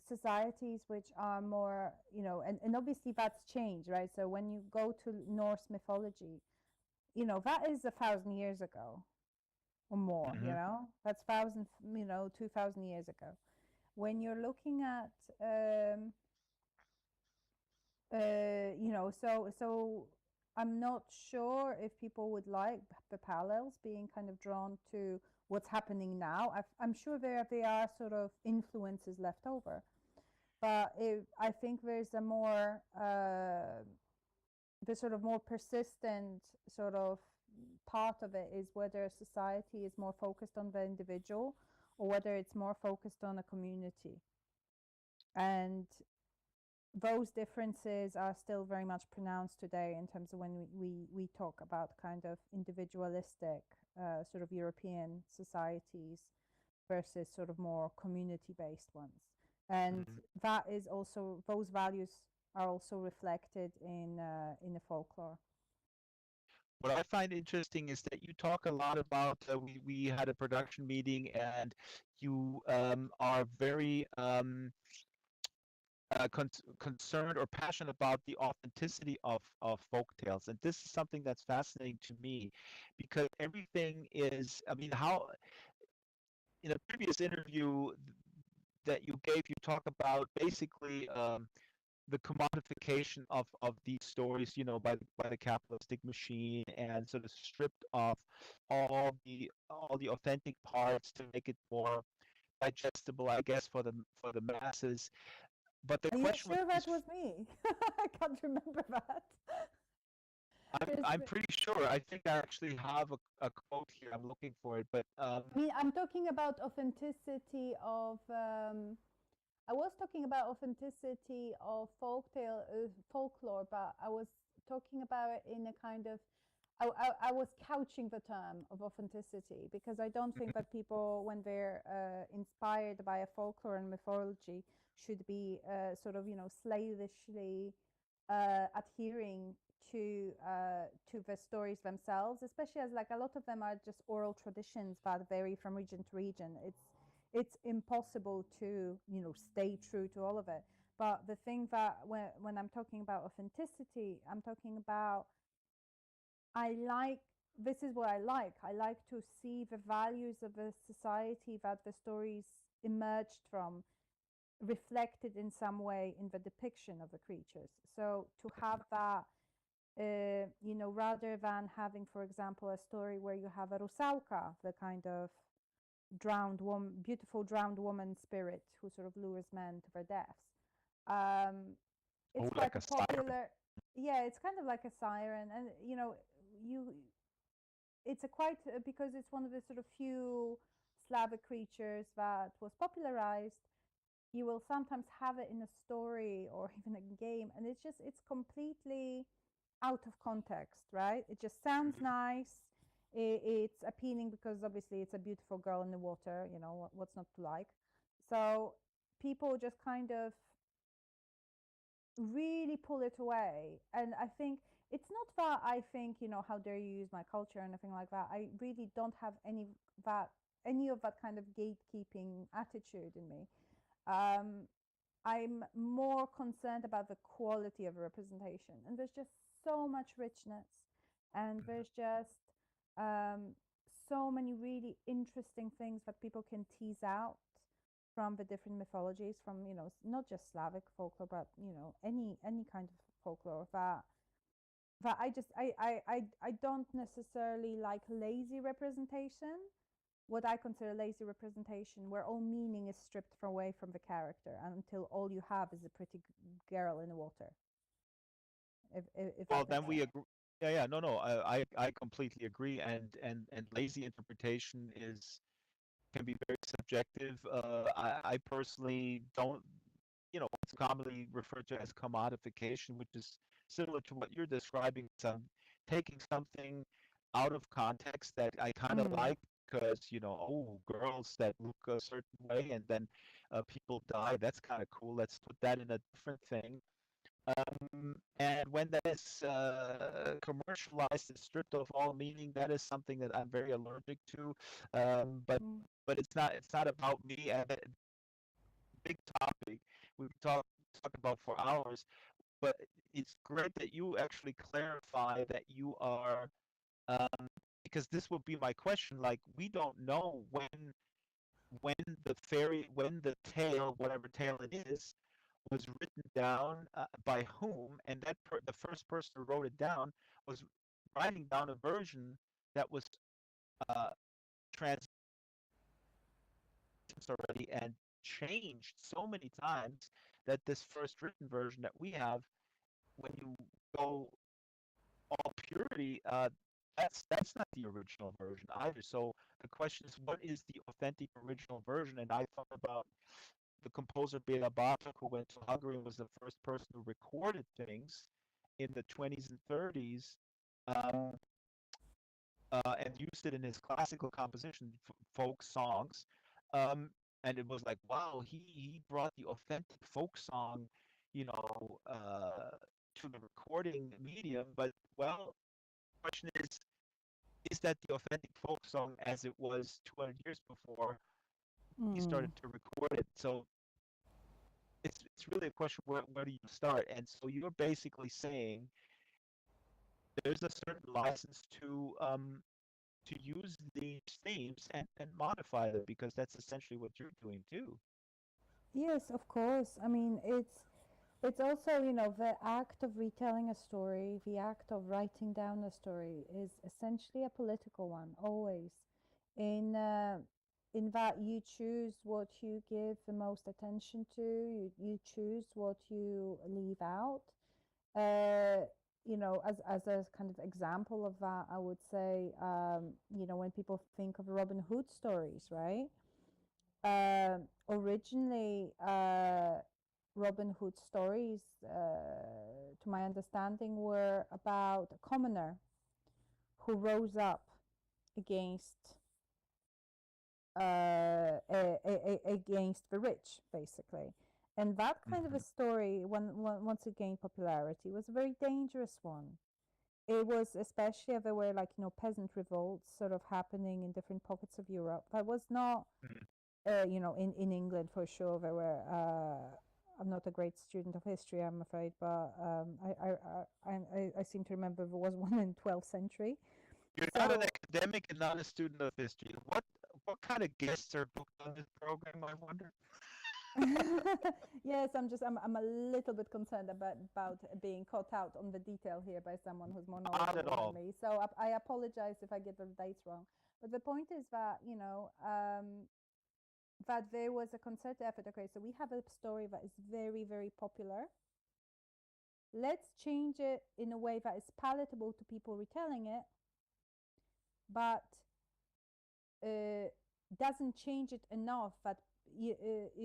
Speaker 1: societies which are more and obviously that's changed, right? So when you go to Norse mythology, that is 1,000 years ago or more.
Speaker 2: Mhm.
Speaker 1: That's 2,000 years ago. When you're looking at so I'm not sure if people would like the parallels being kind of drawn to what's happening now. I'm sure there are sort of influences left over, but I think there's a more the sort of more persistent sort of part of it is whether society is more focused on the individual or whether it's more focused on a community. And those differences are still very much pronounced today in terms of when we talk about kind of individualistic sort of European societies versus sort of more community-based ones. And
Speaker 2: Mhm.
Speaker 1: that is also, those values are also reflected in the folklore.
Speaker 2: What I find interesting is that you talk a lot about we had a production meeting, and you are very concerned or passionate about the authenticity of folk tales. And this is something that's fascinating to me, because everything is, I mean, how in a previous interview that you gave, you talk about basically the commodification of these stories, by the capitalistic machine, and sort of stripped off all the authentic parts to make it more digestible, I guess, for the masses. But the
Speaker 1: Are you
Speaker 2: question with
Speaker 1: sure that
Speaker 2: these,
Speaker 1: was me? I can't remember that.
Speaker 2: I'm pretty sure. I think I actually have a quote here. I'm looking for it, but
Speaker 1: I mean, I'm talking about authenticity of. I was talking about authenticity of folklore, but I was talking about it in a kind of. I was couching the term of authenticity because I don't think that people, when they're inspired by a folklore and mythology, should be sort of, slavishly adhering to the stories themselves, especially as like a lot of them are just oral traditions that vary from region to region. It's impossible to stay true to all of it. But the thing that when I'm talking about authenticity, I'm talking about this is what I like. I like to see the values of a society that the stories emerged from reflected in some way in the depiction of the creatures. So to have that, rather than having, for example, a story where you have a rusałka, the kind of beautiful drowned woman spirit who sort of lures men to their deaths. It's quite
Speaker 2: like a siren.
Speaker 1: popular. Yeah, it's kind of like a siren, and it's a quite because it's one of the sort of few Slavic creatures that was popularized. You will sometimes have it in a story or even a game, and it's completely out of context, right? It just sounds nice. It's appealing because obviously it's a beautiful girl in the water, what's not to like. So people just kind of really pull it away. And I think it's not that I think, how dare you use my culture or anything like that. I really don't have any of that kind of gatekeeping attitude in me. I'm more concerned about the quality of representation, and there's just so much richness, and there's just so many really interesting things that people can tease out from the different mythologies, from not just Slavic folklore, but any kind of folklore that I don't necessarily like lazy representation. What I consider lazy representation, where all meaning is stripped away from the character until all you have is a pretty girl in the water. If
Speaker 2: well,
Speaker 1: that
Speaker 2: then
Speaker 1: makes
Speaker 2: we
Speaker 1: sense.
Speaker 2: agree. Yeah, no, no, I completely agree, and lazy interpretation can be very subjective. I personally don't, it's commonly referred to as commodification, which is similar to what you're describing. Some taking something out of context that I kind of like because, oh, girls that look a certain way and then people die. That's kind of cool. Let's put that in a different thing. And when that is commercialized and stripped of all meaning, that is something that I'm very allergic to. But it's not about me. And big topic we could talk about for hours. But it's great that you actually clarify that you are, because this would be my question. Like, we don't know when the tale, whatever tale it is, was written down by whom, and the first person who wrote it down was writing down a version that was uh, translated already and changed so many times that this first written version that we have, when you go all purity, that's not the original version either. So the question is, what is the authentic original version? And I thought about the composer Bela Bartok, who went to Hungary and was the first person who recorded things in the 20s and 30s, um, and used it in his classical composition, folk songs. Um, and it was like, wow, he brought the authentic folk song, to the recording medium. But, well, the question is that the authentic folk song as it was 200 years before he started to record it? So it's really a question, where do you start? And so you're basically saying there's a certain license to use these themes and modify them, because that's essentially what you're doing too.
Speaker 1: Yes, of course. I mean, It's also, the act of retelling a story, the act of writing down a story is essentially a political one, always. In in that you choose what you give the most attention to, you choose what you leave out. Uh, as a kind of example of that, I would say, when people think of Robin Hood stories, right? Originally, Robin Hood stories, to my understanding, were about a commoner who rose up against against the rich, basically. And that kind of a
Speaker 2: Hmm.
Speaker 1: story, once it gained popularity, was a very dangerous one. It was especially if there were like peasant revolts sort of happening in different pockets of Europe. That was not in England for sure. There were. I'm not a great student of history, I'm afraid, but I seem to remember there was one in 12th century.
Speaker 2: You're not an
Speaker 1: So
Speaker 2: academic and not a student of history. What kind of guests are booked on this program, I wonder?
Speaker 1: yes, I'm a little bit concerned about being caught out on the detail here by someone who's more
Speaker 2: Not at
Speaker 1: knowledgeable than
Speaker 2: all.
Speaker 1: me. So I apologize if I get the dates wrong. But the point is that that there was a concerted effort. Okay, so we have a story that is very, very popular. Let's change it in a way that is palatable to people retelling it, but uh, doesn't change it enough that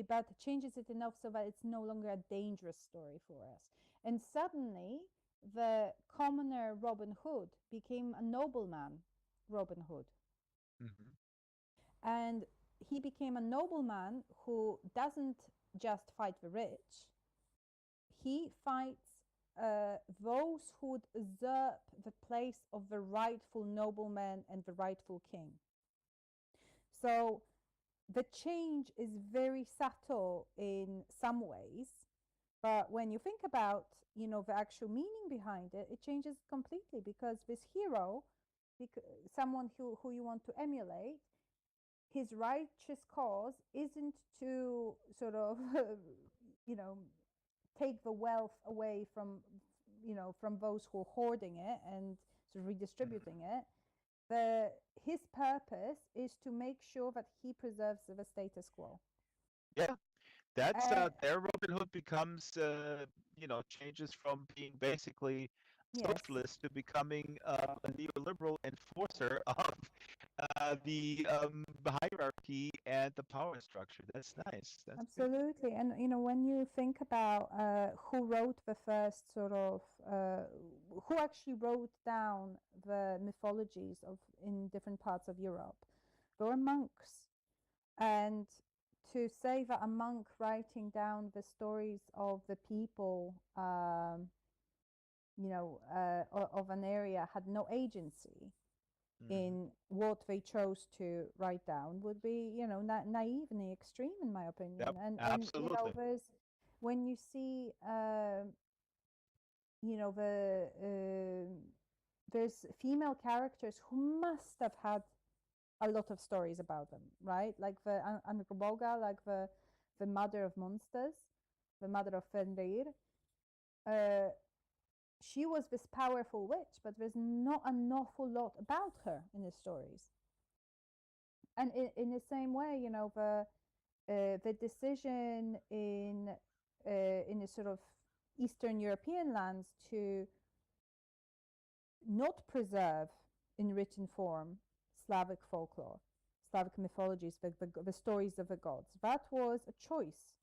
Speaker 1: but changes it enough so that it's no longer a dangerous story for us. And suddenly, the commoner Robin Hood became a nobleman Robin Hood,
Speaker 2: Hmm.
Speaker 1: and he became a nobleman who doesn't just fight the rich. He fights those who would usurp the place of the rightful nobleman and the rightful king. So the change is very subtle in some ways, but when you think about the actual meaning behind it, it changes completely, because this hero, someone who you want to emulate, his righteous cause isn't to sort of you know take the wealth away from those who are hoarding it and sort of redistributing
Speaker 2: Hmm.
Speaker 1: it. His purpose is to make sure that he preserves the status quo.
Speaker 2: Yeah, that's
Speaker 1: uh,
Speaker 2: there. Robin Hood becomes, changes from being basically
Speaker 1: yes,
Speaker 2: socialist to becoming a neoliberal enforcer of the hierarchy and the power structure. That's nice. That's good.
Speaker 1: absolutely. And when you think about who wrote the first sort of who actually wrote down the mythologies of in different parts of Europe, there were monks. And to say that a monk writing down the stories of the people, of an area had no agency
Speaker 2: Hmm.
Speaker 1: in what they chose to write down would be, naive in the extreme, in my opinion.
Speaker 2: Yep,
Speaker 1: And
Speaker 2: absolutely.
Speaker 1: there's when you see, there's female characters who must have had a lot of stories about them, right? Like the Angrboga, like the mother of monsters, the mother of Fenrir. Uh, she was this powerful witch, but there's not an awful lot about her in the stories. And in the same way, the decision in the sort of Eastern European lands to not preserve in written form Slavic folklore, Slavic mythologies, the stories of the gods. That was a choice.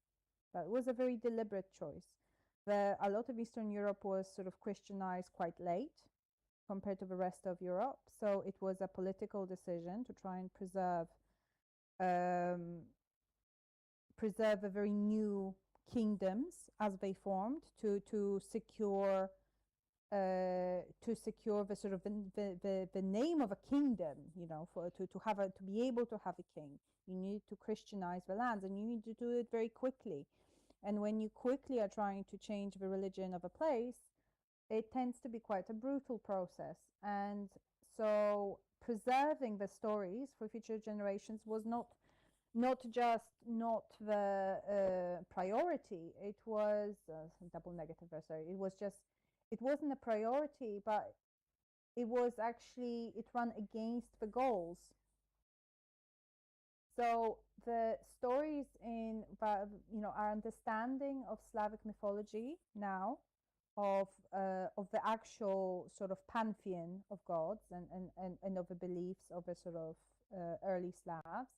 Speaker 1: That was a very deliberate choice. A lot of Eastern Europe was sort of Christianized quite late compared to the rest of Europe. So it was a political decision to try and um, preserve the very new kingdoms as they formed to secure the sort of the name of a kingdom, for to be able to have a king, you need to Christianize the lands, and you need to do it very quickly. And when you quickly are trying to change the religion of a place, it tends to be quite a brutal process. And so preserving the stories for future generations was not not the priority. It was double negative. Sorry, it wasn't a priority, but it was actually, it ran against the goals. So the stories in, our understanding of Slavic mythology now, of the actual sort of pantheon of gods and of the beliefs of the sort of early Slavs,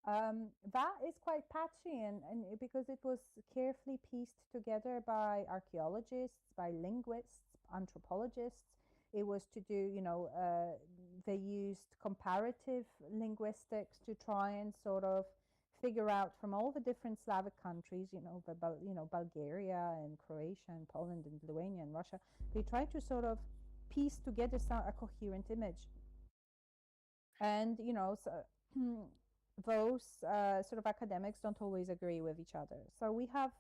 Speaker 1: that is quite patchy, and because it was carefully pieced together by archaeologists, by linguists, anthropologists. It was to do, they used comparative linguistics to try and sort of figure out from all the different Slavic countries, Bulgaria and Croatia and Poland and Lithuania and Russia. They tried to sort of piece together a coherent image. And, so, those sort of academics don't always agree with each other. So we have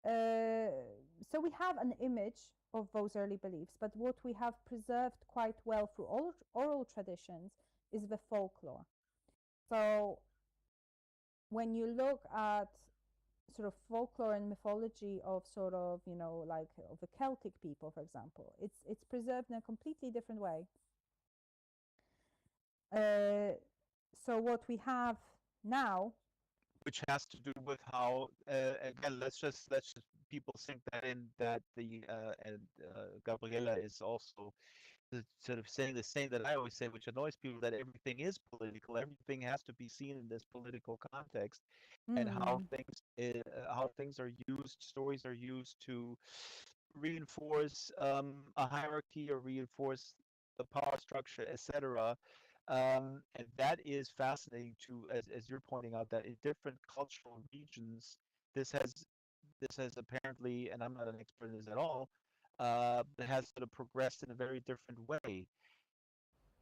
Speaker 1: an image of those early beliefs, but what we have preserved quite well through oral traditions is the folklore. So when you look at sort of folklore and mythology of sort of, like of the Celtic people, for example, it's preserved in a completely different way. So what we have now,
Speaker 2: which has to do with how again, let's just people think that in that the and Gabriela is also sort of saying the same that I always say, which annoys people, that everything is political. Everything has to be seen in this political context, and how things are used, stories are used to reinforce a hierarchy or reinforce the power structure, etc. And that is fascinating to, as you're pointing out, that in different cultural regions, this has apparently, and I'm not an expert in this at all, but has sort of progressed in a very different way.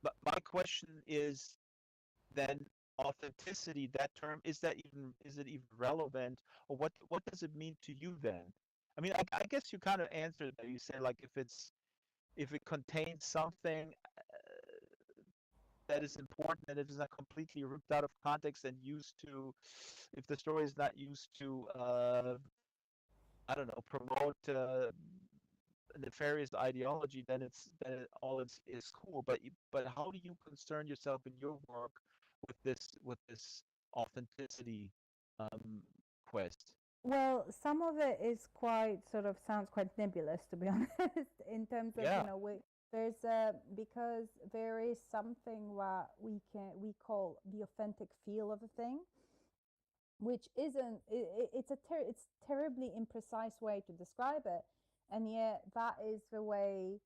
Speaker 2: But my question is then, authenticity, that term, is it even relevant, or what does it mean to you then? I mean, I guess you kind of answered that. You said, like, if it contains something that is important, and if it's not completely ripped out of context and used to, if the story is not used to, I don't know, promote nefarious ideology, then all is cool. But how do you concern yourself in your work with this authenticity quest?
Speaker 1: well, some of it is quite sort of sounds quite nebulous, to be honest, in terms of,
Speaker 2: Yeah.
Speaker 1: there's because there is something that we call the authentic feel of a thing, which isn't it's terribly imprecise way to describe it, and yet that is the way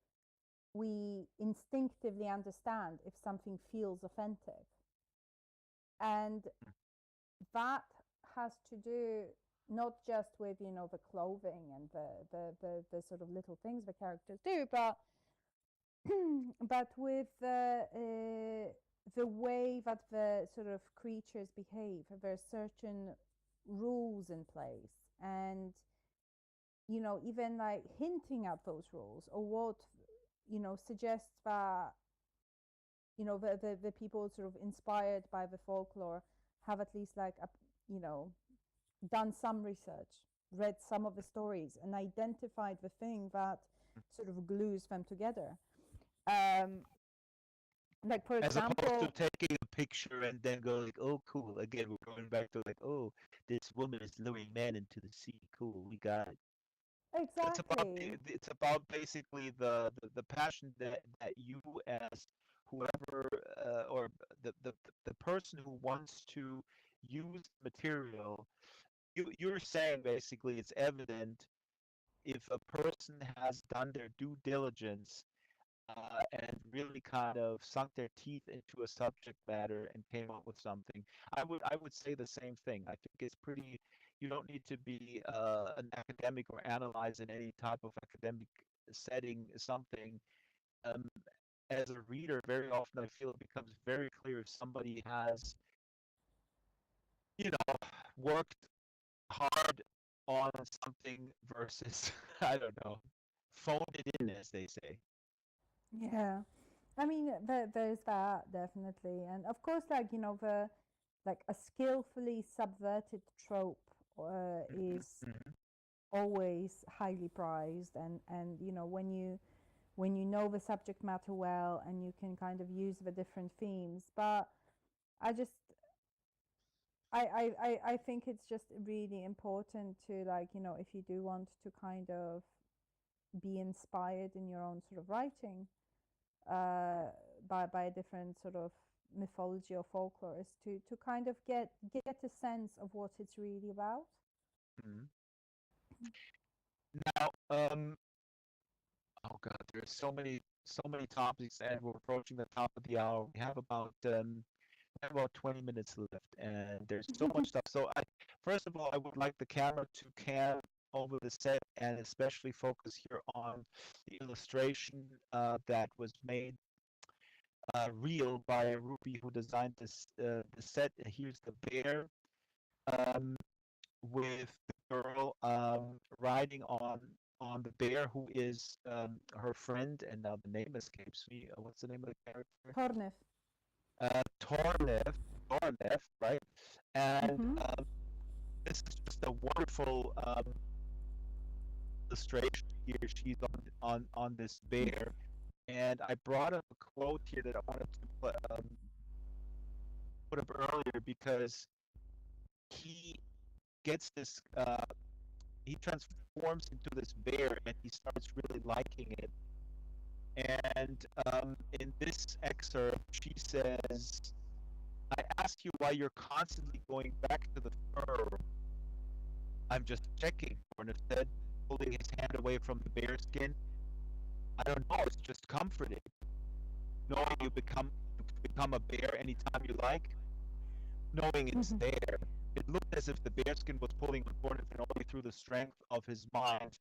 Speaker 1: we instinctively understand if something feels authentic. And that has to do not just with, the clothing and the sort of little things the characters do, but but with the way that the sort of creatures behave. There are certain rules in place, and even like hinting at those rules, or what suggests that the people sort of inspired by the folklore have at least like done some research, read some of the stories, and identified the thing that sort of glues them together. Like, for
Speaker 2: As opposed to
Speaker 1: example,
Speaker 2: taking a picture and then go like, oh, cool. Again, we're going back to like, oh, this woman is luring men into the sea. Cool, we got it.
Speaker 1: exactly.
Speaker 2: It's about basically the passion that you, as whoever, or the person who wants to use material, you're saying basically it's evident if a person has done their due diligence, and really kind of sunk their teeth into a subject matter and came up with something. I would say the same thing. I think it's pretty. You don't need to be an academic or analyze in any type of academic setting something. Um, as a reader, very often I feel it becomes very clear if somebody has, worked hard on something versus I don't know, phoned it in, as they say.
Speaker 1: Yeah, I mean, there's that definitely, and of course, like, the like a skillfully subverted trope is
Speaker 2: Mhm.
Speaker 1: always highly prized, and when you know the subject matter well and you can kind of use the different themes. But I just I think it's just really important to, like, if you do want to kind of be inspired in your own sort of writing by a different sort of mythology or folklore, is to kind of get a sense of what it's really about.
Speaker 2: Mhm. Now, oh God, there's so many topics, and we're approaching the top of the hour. We have about 20 minutes left, and there's so much stuff. So first of all, I would like the camera to can over the set and especially focus here on the illustration that was made real by Ruby, who designed the set. Here's the bear um, with the girl riding on the bear, who is her friend, and now the name escapes me. What's the name of the character?
Speaker 1: Tornef.
Speaker 2: Tornef, right? And
Speaker 1: Mm-hmm.
Speaker 2: this is just a wonderful illustration here. She's on this bear, and I brought up a quote here that I wanted to put up earlier because he gets this. He transforms into this bear, and he starts really liking it. And in this excerpt, she says, "I ask you why you're constantly going back to the fur." "I'm just checking," Ornif said, pulling his hand away from the bearskin. "I don't know, it's just comforting. Knowing you become a bear anytime you like. Knowing it's there." It looked as if the bearskin was pulling on Ornif, and only through the strength of his mind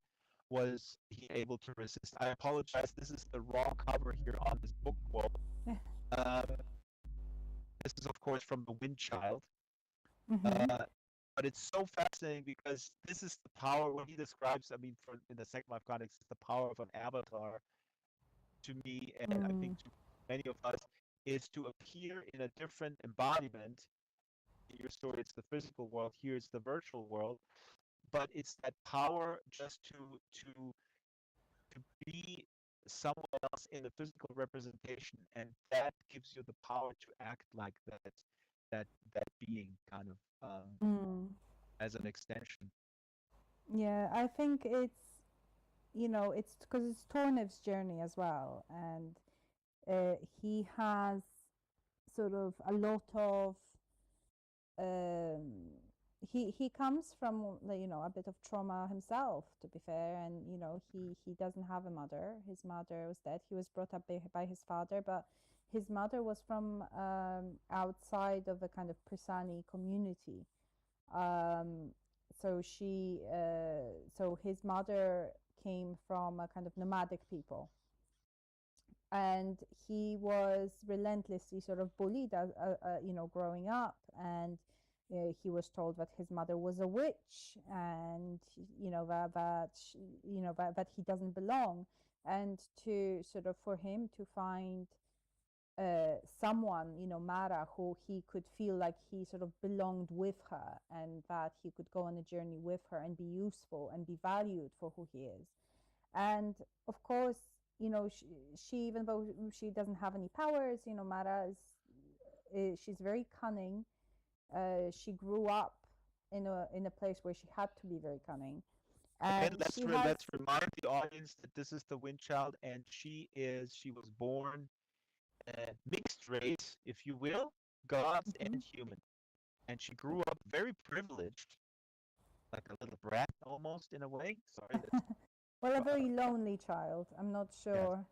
Speaker 2: was he able to resist. I apologize, this is the wrong cover here on this book quote. Um, this is, of course, from the Windchild.
Speaker 1: Mm-hmm.
Speaker 2: But it's so fascinating because this is the power, when he describes, I mean, in the Second Life context, the power of an avatar to me, and I think to many of us, is to appear in a different embodiment. In your story, it's the physical world. Here, it's the virtual world. But it's that power just to be someone else in the physical representation, and that gives you the power to act like that being kind of as an extension.
Speaker 1: Yeah, I think it's because it's Tornev's journey as well, and he has sort of a lot of um, he comes from, a bit of trauma himself, to be fair, and he doesn't have a mother. His mother was dead. He was brought up by his father, but his mother was from outside of a kind of Prisani community. Um, so his mother came from a kind of nomadic people, and he was relentlessly sort of bullied as growing up, and he was told that his mother was a witch, and that he doesn't belong, and to sort of for him to find someone, Mara, who he could feel like he sort of belonged with her, and that he could go on a journey with her and be useful and be valued for who he is. And of course, she even though she doesn't have any powers, Mara she's very cunning. She grew up in a place where she had to be very cunning,
Speaker 2: Again,
Speaker 1: and she has.
Speaker 2: let's remind the audience that this is the Windchild, and she was born mixed race, if you will, gods and human, and she grew up very privileged, like a little brat almost in a way. Sorry, that's
Speaker 1: Well, a very lonely child. I'm not
Speaker 2: yes.
Speaker 1: sure.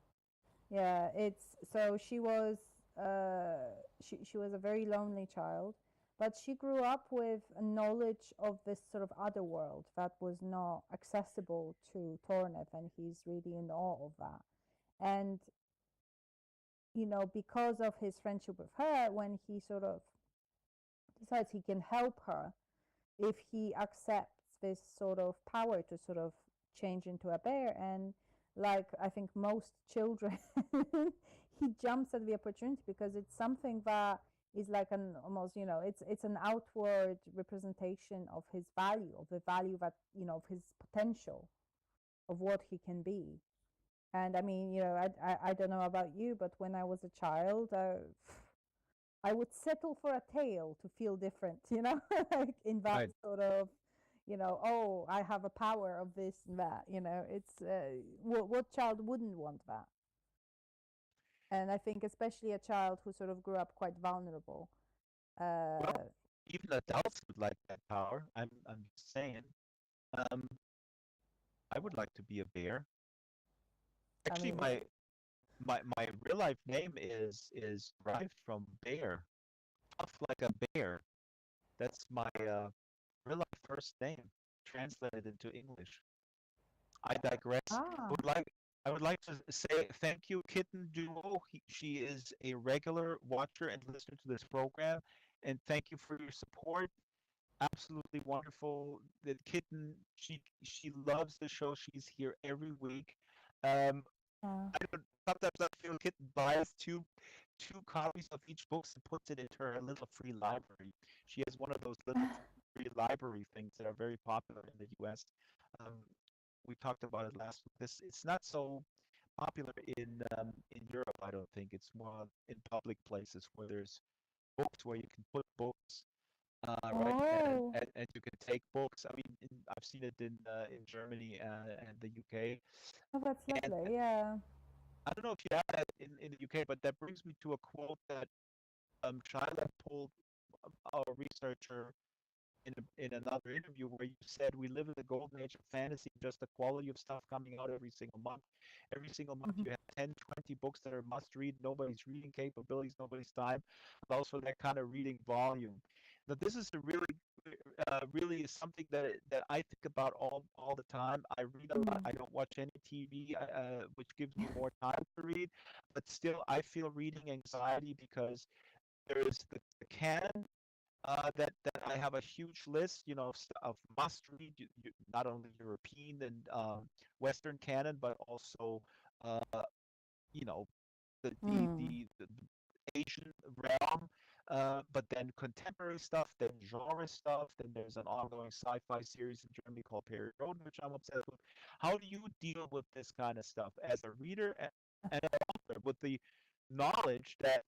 Speaker 1: Yeah, it's so she was a very lonely child, but she grew up with a knowledge of this sort of other world that was not accessible to Tornef, and he's really in awe of that. And because of his friendship with her, when he sort of decides he can help her, if he accepts this sort of power to sort of change into a bear, and like I think most children, he jumps at the opportunity because it's something that is like an almost, it's an outward representation of his value, of the value that, of his potential, of what he can be. And I mean, I don't know about you, but when I was a child, I would settle for a tail to feel different, like in that
Speaker 2: Right.
Speaker 1: sort of, oh, I have a power of this and that, it's what child wouldn't want that? And I think especially a child who sort of grew up quite vulnerable.
Speaker 2: Well, even adults would like that power. I'm just saying. Um, I would like to be a bear.
Speaker 1: I
Speaker 2: Actually,
Speaker 1: mean,
Speaker 2: my real life name is derived from bear. Puff like a bear. That's my real life first name, translated into English. I digress.
Speaker 1: ah,
Speaker 2: I would like to say thank you, Kitten Duo. She is a regular watcher and listener to this program, and thank you for your support. Absolutely wonderful. The Kitten, she loves the show. She's here every week. Um,
Speaker 1: uh,
Speaker 2: I don't. Sometimes I feel Kitten buys two copies of each book and puts it into her little free library. She has one of those little free library things that are very popular in the U.S. Um, we talked about it last week. It's not so popular in Europe. I don't think it's more in public places where there's books where you can put books, right,
Speaker 1: oh,
Speaker 2: and you can take books. I mean, I've seen it in Germany and the UK,
Speaker 1: oh, that's
Speaker 2: and
Speaker 1: lovely. Yeah.
Speaker 2: I don't know if you have that in the UK, but that brings me to a quote that Shyla pulled, our researcher, in another interview where you said we live in the golden age of fantasy, just the quality of stuff coming out every single month. Every single month
Speaker 1: Mhm.
Speaker 2: you have 10, 20 books that are must read, nobody's reading capabilities, nobody's time, but also that kind of reading volume. Now this is a really something that I think about all the time. I read a lot.
Speaker 1: Mm.
Speaker 2: I don't watch any TV, which gives me more time to read, but still I feel reading anxiety because there's the canon that I have a huge list, of must read, not only European and Western canon, but also, uh, you know, the the
Speaker 1: Mm.
Speaker 2: the, the Asian realm, but then contemporary stuff, then genre stuff, then there's an ongoing sci-fi series in Germany called Perry Road, which I'm obsessed with. How do you deal with this kind of stuff as a reader and an author with the knowledge that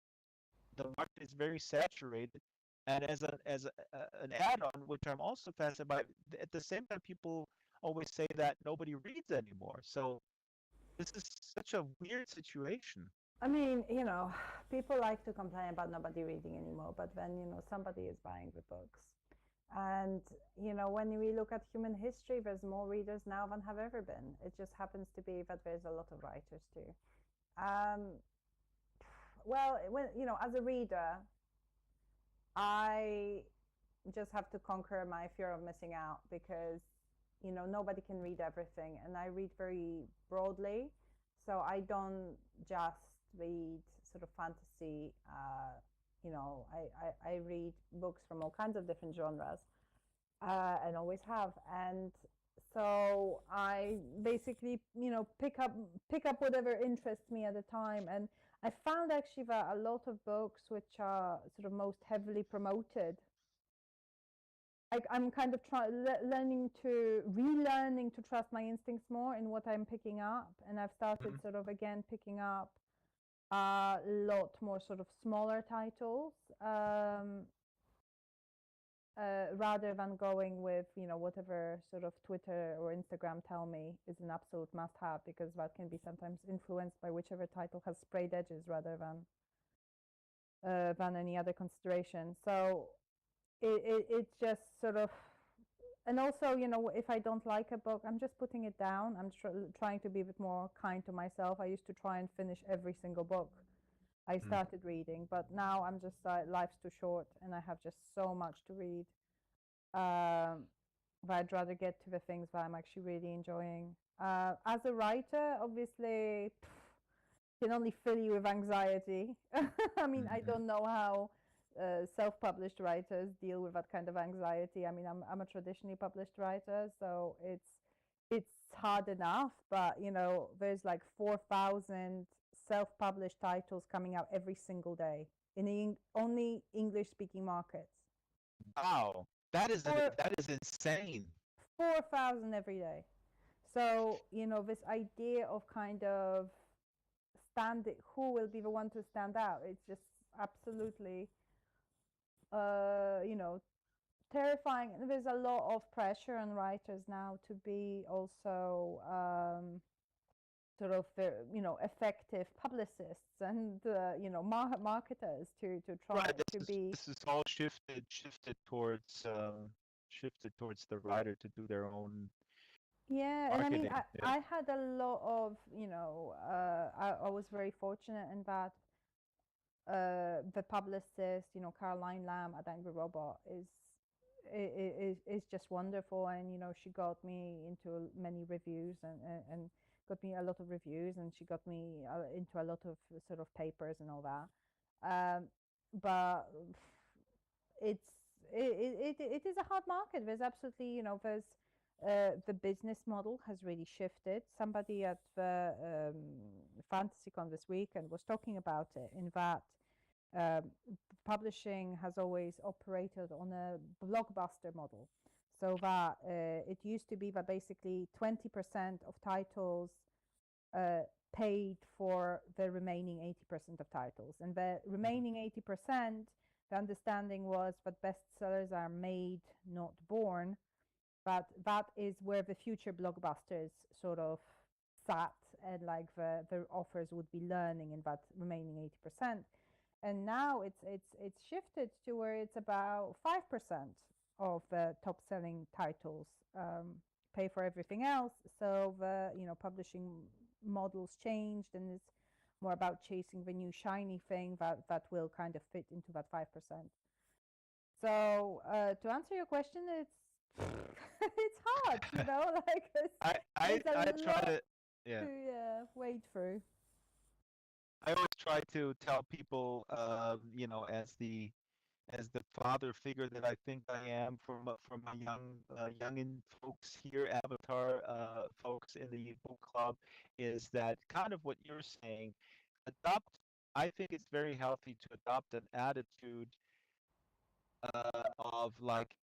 Speaker 2: the market is very saturated? And an add-on, which I'm also fascinated by, at the same time, people always say that nobody reads anymore. So this is such a weird situation.
Speaker 1: I mean, people like to complain about nobody reading anymore, but then, somebody is buying the books. And, when we look at human history, there's more readers now than have ever been. It just happens to be that there's a lot of writers too. Um, well, as a reader, I just have to conquer my fear of missing out because nobody can read everything, and I read very broadly, so I don't just read sort of fantasy. I read books from all kinds of different genres, and always have. And so I basically pick up whatever interests me at the time. And I found actually that a lot of books which are sort of most heavily promoted, like I'm kind of relearning to trust my instincts more in what I'm picking up. And I've started
Speaker 2: Mhm.
Speaker 1: sort of again picking up a lot more sort of smaller titles, rather than going with whatever sort of Twitter or Instagram tell me is an absolute must-have, because that can be sometimes influenced by whichever title has sprayed edges rather than any other consideration. So it's just sort of, and also if I don't like a book, I'm just putting it down. I'm trying to be a bit more kind to myself. I used to try and finish every single book I
Speaker 2: Mhm.
Speaker 1: started reading, but now I'm just life's too short and I have just so much to read. But I'd rather get to the things that I'm actually really enjoying. As a writer, obviously, can only fill you with anxiety. I mean, I
Speaker 2: Mhm.
Speaker 1: don't know how self-published writers deal with that kind of anxiety. I mean, I'm a traditionally published writer, so it's hard enough. But there's like 4,000 self-published titles coming out every single day. in the only English-speaking markets.
Speaker 2: Wow, that is insane.
Speaker 1: 4,000 every day. So, this idea of kind of who will be the one to stand out, it's just absolutely, terrifying. And there's a lot of pressure on writers now to be also sort of effective publicists and marketers to try
Speaker 2: Right.
Speaker 1: to be.
Speaker 2: This is all shifted towards the writer to do their own
Speaker 1: Yeah, and I mean,
Speaker 2: marketing. Yeah.
Speaker 1: I had a lot of, I was very fortunate in that the publicist, Caroline Lamb at Angry Robot is just wonderful, and she got me into many reviews and got me a lot of reviews, and she got me into a lot of sort of papers and all that. But it is a hard market. There's absolutely, there's the business model has really shifted. Somebody at the FantasyCon this weekend was talking about it, in that publishing has always operated on a blockbuster model. So that it used to be that basically 20% of titles paid for the remaining 80% of titles. And the remaining 80%, the understanding was that bestsellers are made, not born. But that is where the future blockbusters sort of sat, and like the authors would be learning in that remaining 80%. And now it's shifted to where it's about 5% of the top selling titles pay for everything else. So the publishing models changed, and it's more about chasing the new shiny thing that will kind of fit into that 5%. So to answer your question, it's it's hard, like
Speaker 2: I
Speaker 1: there's a
Speaker 2: try
Speaker 1: lot
Speaker 2: to, yeah.
Speaker 1: to wade through.
Speaker 2: I always try to tell people, as the father figure that I think I am for my youngin folks here, Avatar folks in the book club, is that kind of what you're saying. Adopt. I think it's very healthy to adopt an attitude of like,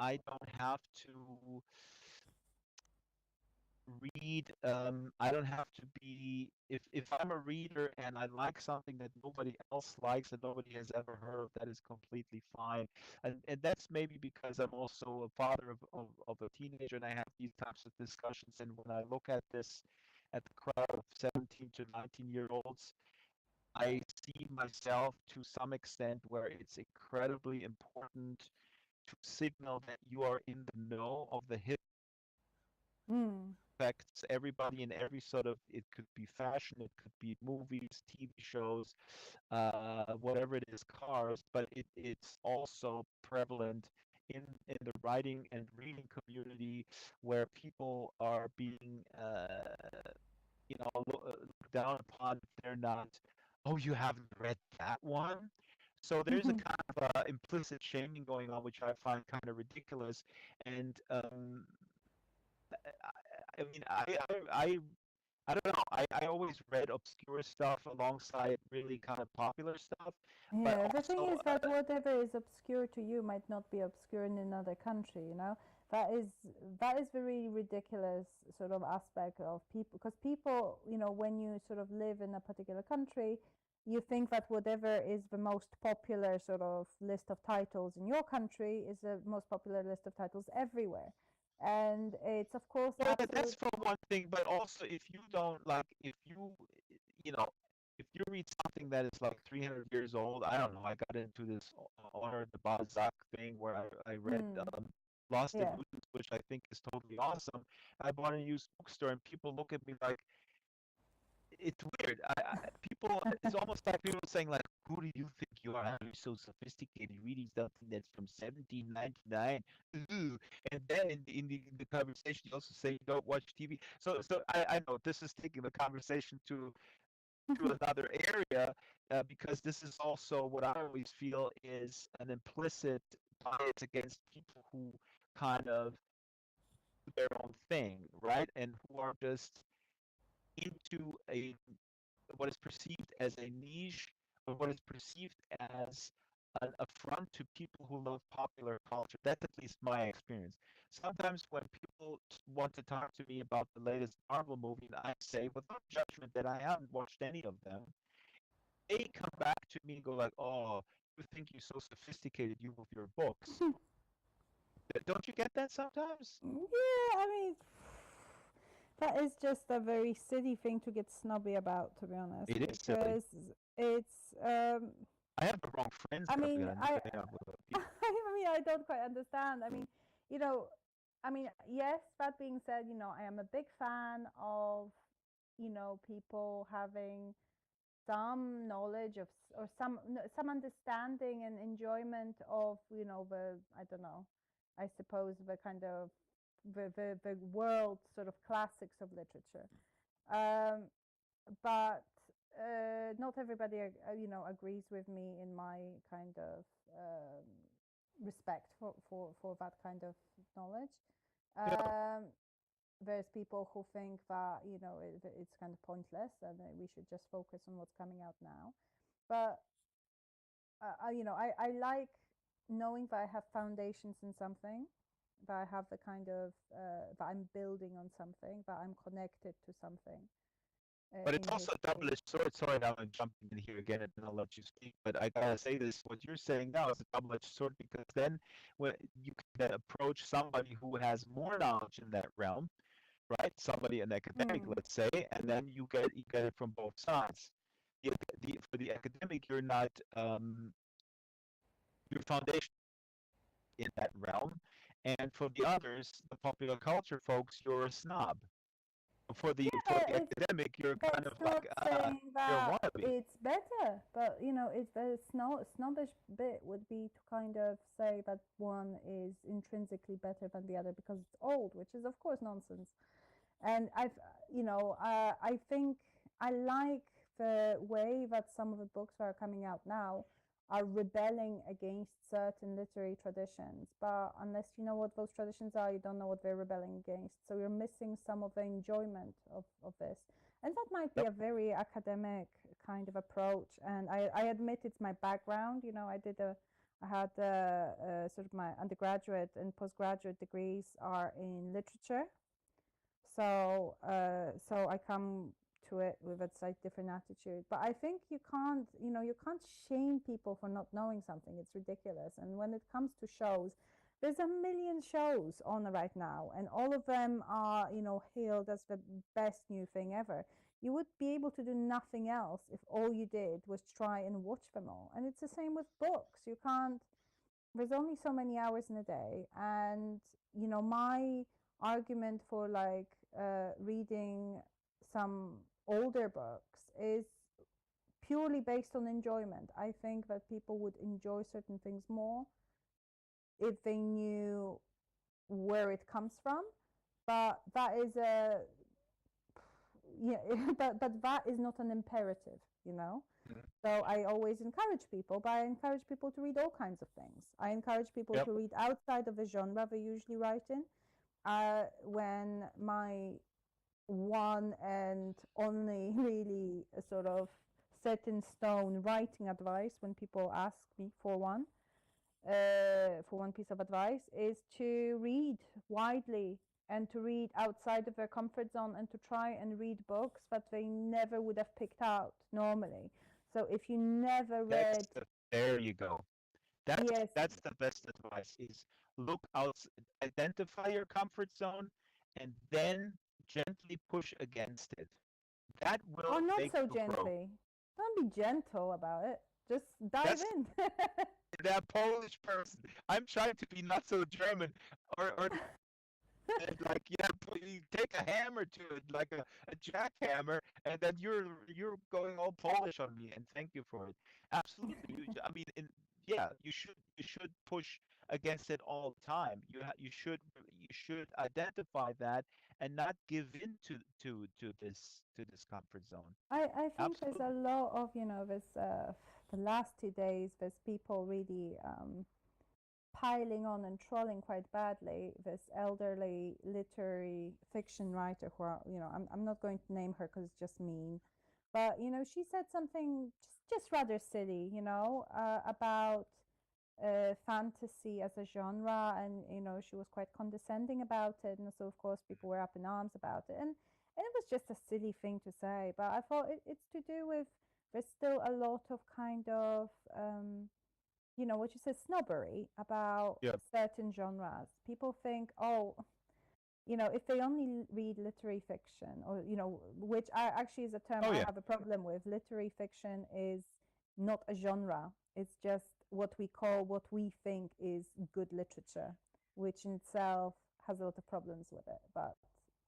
Speaker 2: I don't have to read. I don't have to be, if I'm a reader and I like something that nobody else likes and nobody has ever heard of, that is completely fine. And that's maybe because I'm also a father of a teenager, and I have these types of discussions. And when I look at this, at the crowd of 17 to 19-year-olds, I see myself to some extent where it's incredibly important to signal that you are in the know of the hit
Speaker 1: Mm.
Speaker 2: affects everybody in every sort of, it could be fashion, it could be movies, TV shows, whatever it is, cars, but it's also prevalent in the writing and reading community, where people are being looked down upon if they're not, oh, you haven't read that one. So there's a kind of implicit shaming going on, which I find kind of ridiculous. And I mean, I don't know. I always read obscure stuff alongside really kind of popular stuff, but
Speaker 1: Yeah, the thing
Speaker 2: also,
Speaker 1: is that whatever is obscure to you might not be obscure in another country. That is the really ridiculous sort of aspect of people, because people, when you sort of live in a particular country, you think that whatever is the most popular sort of list of titles in your country is the most popular list of titles everywhere. And it's of course
Speaker 2: well, that's
Speaker 1: absolute.
Speaker 2: for one thing, but also if you don't like, you know, if you read something that is like 300 years old, I don't know. I got into this Honor the Balzac thing where I read
Speaker 1: Mm,
Speaker 2: Lost
Speaker 1: yeah.
Speaker 2: Illusions, which I think is totally awesome. I bought a used bookstore, and people look at me like, it's weird. People, it's almost like people saying like, "Who do you think you are? You're so sophisticated, reading something that's from 1799." Ooh. And then in the conversation, you also say you don't watch TV. So I know this is taking the conversation to another area, because this is also what I always feel is an implicit bias against people who kind of do their own thing, right? And who are just into a what is perceived as a niche or what is perceived as an affront to people who love popular culture. That's at least my experience. Sometimes when people want to talk to me about the latest Marvel movie, and I say, without judgment, that I haven't watched any of them, they come back to me and go like, "Oh, you think you're so sophisticated, you with your books." Don't you get that sometimes?
Speaker 1: Yeah, I mean, that is just a very silly thing to get snobby about, to be honest.
Speaker 2: It is silly.
Speaker 1: Because it's,
Speaker 2: I have the wrong friends,
Speaker 1: I mean,
Speaker 2: Gabriela. I need to hang out with other people.
Speaker 1: I mean, I don't quite understand. I mean, you know, I mean, yes, that being said, I am a big fan of, people having some knowledge of or some understanding and enjoyment of, the, I don't know, I suppose the kind of the world sort of classics of literature. Um, but not everybody, agrees with me in my kind of respect for that kind of knowledge.
Speaker 2: Yeah.
Speaker 1: There's people who think that it's kind of pointless and that we should just focus on what's coming out now. But I like knowing that I have foundations in something, that I have the kind of that I'm building on something, that I'm connected to something
Speaker 2: But it's
Speaker 1: in
Speaker 2: also a
Speaker 1: history.
Speaker 2: double-edged sword. Sorry, now I'm jumping in here again, and then I'll let you speak. But I gotta say this: what you're saying now is a double-edged sword, because then when you can then approach somebody who has more knowledge in that realm, right? Somebody, an academic,
Speaker 1: Mm.
Speaker 2: let's say, and then you get it from both sides. For the academic, you're not your foundation in that realm, and for the others, the popular culture folks, you're a snob. For the
Speaker 1: Yeah,
Speaker 2: academic, you're kind
Speaker 1: that's
Speaker 2: of like
Speaker 1: not saying
Speaker 2: you're a
Speaker 1: that
Speaker 2: wannabe.
Speaker 1: it's better, but it's the snobbish bit would be to kind of say that one is intrinsically better than the other because it's old, which is of course nonsense. And I think I like the way that some of the books that are coming out now are rebelling against certain literary traditions. But unless you know what those traditions are, you don't know what they're rebelling against. So you're missing some of the enjoyment of this. And that might be
Speaker 2: Yep.
Speaker 1: a very academic kind of approach. And I admit it's my background. I had sort of my undergraduate and postgraduate degrees are in literature, so I come to it with a slightly different attitude. But I think you can't shame people for not knowing something. It's ridiculous. And when it comes to shows, there's a million shows on right now, and all of them are, hailed as the best new thing ever. You would be able to do nothing else if all you did was try and watch them all. And it's the same with books. You can't There's only so many hours in a day, and my argument for like reading some older books is purely based on enjoyment. I think that people would enjoy certain things more if they knew where it comes from, but that is a yeah but that is not an imperative.
Speaker 2: Mhm.
Speaker 1: So I always encourage people, but I encourage people to read all kinds of things. I encourage people
Speaker 2: Yep.
Speaker 1: to read outside of the genre they usually write in. When my one and only really sort of set in stone writing advice, when people ask me for one piece of advice, is to read widely and to read outside of their comfort zone and to try and read books that they never would have picked out normally. So if you never
Speaker 2: That's
Speaker 1: read,
Speaker 2: there you go. That's
Speaker 1: yes,
Speaker 2: that's the best advice is look out, identify your comfort zone, and then gently push against it. That
Speaker 1: or
Speaker 2: will
Speaker 1: not
Speaker 2: make
Speaker 1: so
Speaker 2: you grow.
Speaker 1: gently. Don't be gentle about it. Just dive
Speaker 2: That's
Speaker 1: in.
Speaker 2: that Polish person. I'm trying to be not so German, or like yeah, you take a hammer to it, like a jackhammer, and then you're going all Polish on me. And thank you for it. Absolutely, I mean, yeah, you should push against it all the time. You should identify that and not give in to this comfort zone.
Speaker 1: I think there's a
Speaker 2: Absolutely.
Speaker 1: lot of, this, the last 2 days, there's people really piling on and trolling quite badly this elderly literary fiction writer who are, I'm not going to name her because it's just mean, But she said something just rather silly, about fantasy as a genre, and she was quite condescending about it, and so of course people were up in arms about it, and it was just a silly thing to say. But I thought it's to do with there's still a lot of kind of what you said, snobbery about
Speaker 2: Yeah.
Speaker 1: certain genres. People think, oh, if they only read literary fiction, or which actually is a term
Speaker 2: Oh
Speaker 1: I
Speaker 2: yeah.
Speaker 1: have a problem with. Literary fiction is not a genre. It's just what we think is good literature, which in itself has a lot of problems with it. But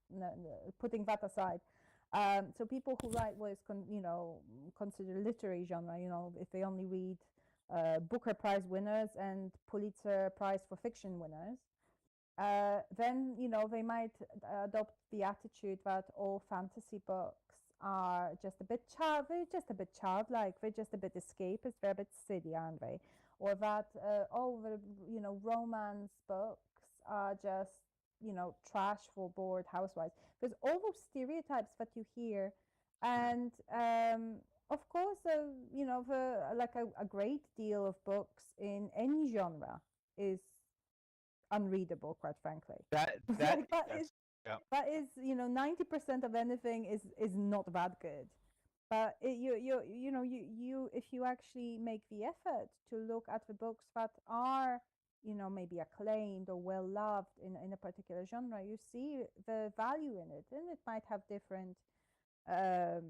Speaker 1: no, putting that aside, so people who write what is considered literary genre, if they only read Booker Prize winners and Pulitzer Prize for fiction winners, then they might adopt the attitude that all fantasy books are just a bit they're just a bit childlike, they're just a bit escapist, they're a bit silly, aren't they? Or that the romance books are just trash for bored housewives. There's all those stereotypes that you hear, and of course, a great deal of books in any genre is unreadable, quite frankly.
Speaker 2: That
Speaker 1: Like that
Speaker 2: yes.
Speaker 1: is
Speaker 2: Yeah.
Speaker 1: 90% of anything is not that good. But you if you actually make the effort to look at the books that are maybe acclaimed or well loved in a particular genre, you see the value in it, and it might have different um,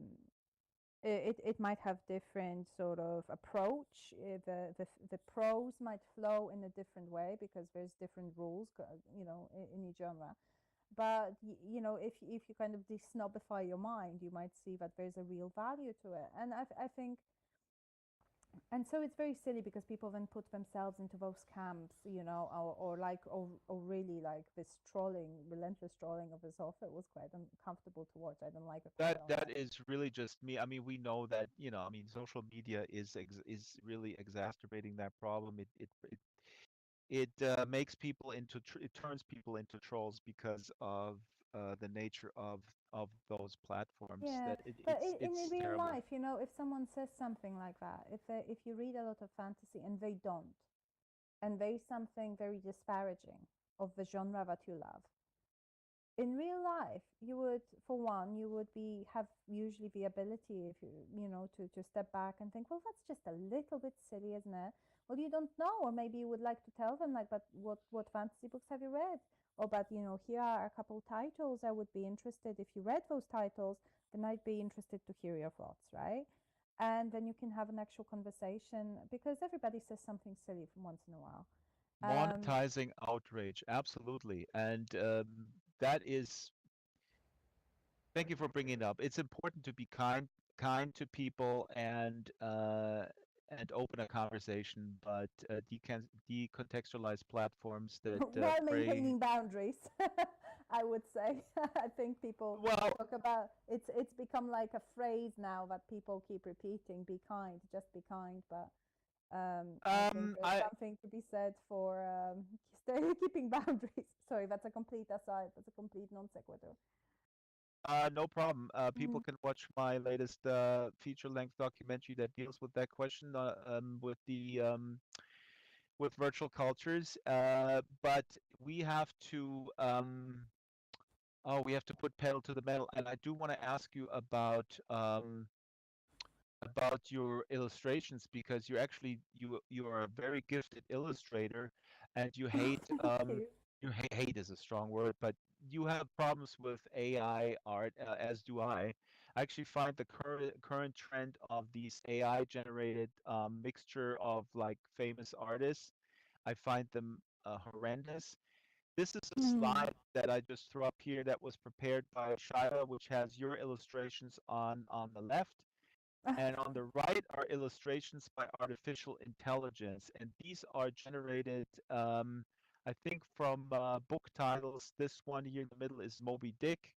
Speaker 1: it might have different sort of approach. The prose might flow in a different way because there's different rules, in each genre. But if you kind of desnobify your mind, you might see that there's a real value to it. And I think, and so it's very silly because people then put themselves into those camps, or really like this trolling, relentless trolling of this author was quite uncomfortable to watch. I don't like it quite
Speaker 2: That
Speaker 1: honestly.
Speaker 2: is really just me. I mean, we know that, I mean, social media is really exacerbating that problem. It makes people it turns people into trolls because of the nature of those platforms.
Speaker 1: Yeah,
Speaker 2: That
Speaker 1: but in
Speaker 2: it's
Speaker 1: real
Speaker 2: terrible.
Speaker 1: life, if someone says something like that, if you read a lot of fantasy and they don't, and they something very disparaging of the genre that you love, in real life, you would, for one, you would be have usually the ability, if to step back and think, well, that's just a little bit silly, isn't it? Well, you don't know, or maybe you would like to tell them, like, but what fantasy books have you read? Or, but here are a couple titles. I would be interested if you read those titles. Then I'd be interested to hear your thoughts, right? And then you can have an actual conversation because everybody says something silly from once in a while. Um,
Speaker 2: Monetizing outrage, absolutely. And that is, thank you for bringing it up. It's important to be kind to people and open a conversation, but decontextualize platforms that
Speaker 1: while
Speaker 2: prey.
Speaker 1: maintaining boundaries. I would say. I think people
Speaker 2: Well,
Speaker 1: talk about it's become like a phrase now that people keep repeating, be kind, just be kind. But I think there's
Speaker 2: I
Speaker 1: something to be said for keeping boundaries. Sorry, that's a complete aside. That's a complete non sequitur.
Speaker 2: no problem. People
Speaker 1: Mm.
Speaker 2: can watch my latest feature-length documentary that deals with that question with virtual cultures. But we have to we have to put pedal to the metal, and I do want to ask you about your illustrations because you are a very gifted illustrator, and
Speaker 1: Thank you.
Speaker 2: hate is a strong word, but you have problems with AI art, as do I. I actually find the current trend of these AI generated mixture of like famous artists, I find them horrendous. This is a
Speaker 1: Mm.
Speaker 2: slide that I just threw up here that was prepared by Shyla, which has your illustrations on the left, and on the right are illustrations by artificial intelligence. And these are generated, I think, from book titles. This one here in the middle is Moby Dick.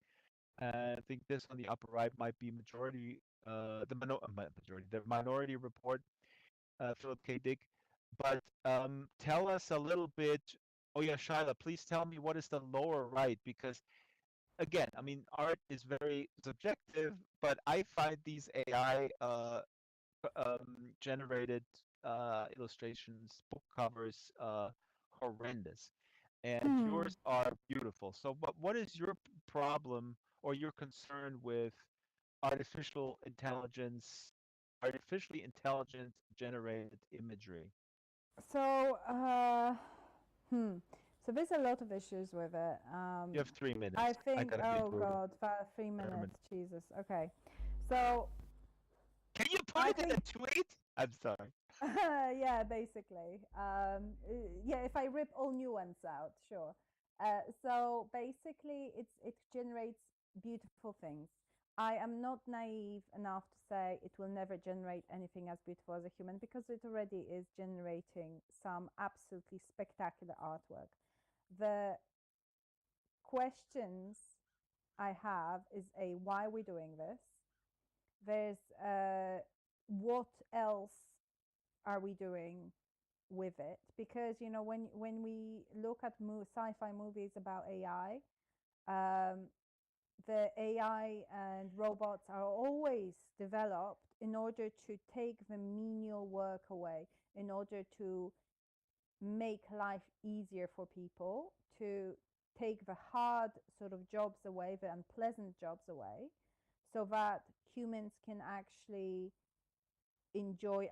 Speaker 2: I think this on the upper right might be the Minority Report, Philip K. Dick. But tell us a little bit. Oh yeah, Shyla, please tell me what is the lower right, because again, I mean, art is very subjective, but I find these AI generated illustrations, book covers, horrendous, and
Speaker 1: Hmm.
Speaker 2: yours are beautiful. So, what is your problem or your concern with artificial intelligence, artificially intelligent generated imagery?
Speaker 1: So, hmm. So there's a lot of issues with it.
Speaker 2: You have three
Speaker 1: I
Speaker 2: minutes. I
Speaker 1: think,
Speaker 2: gotta be
Speaker 1: oh
Speaker 2: brutal.
Speaker 1: God, 3 minutes,
Speaker 2: German.
Speaker 1: Jesus. Okay. So
Speaker 2: Can you put
Speaker 1: I
Speaker 2: it in a
Speaker 1: think,
Speaker 2: tweet? I'm sorry.
Speaker 1: yeah, basically. Yeah, if I rip all new ones out, sure. So basically, it generates beautiful things. I am not naive enough to say it will never generate anything as beautiful as a human because it already is generating some absolutely spectacular artwork. The questions I have is a why are we doing this? There's what else are we doing with it? Because when we look at sci-fi movies about AI, um, the AI and robots are always developed in order to take the menial work away, in order to make life easier for people, to take the hard sort of jobs away, the unpleasant jobs away, so that humans can actually enjoy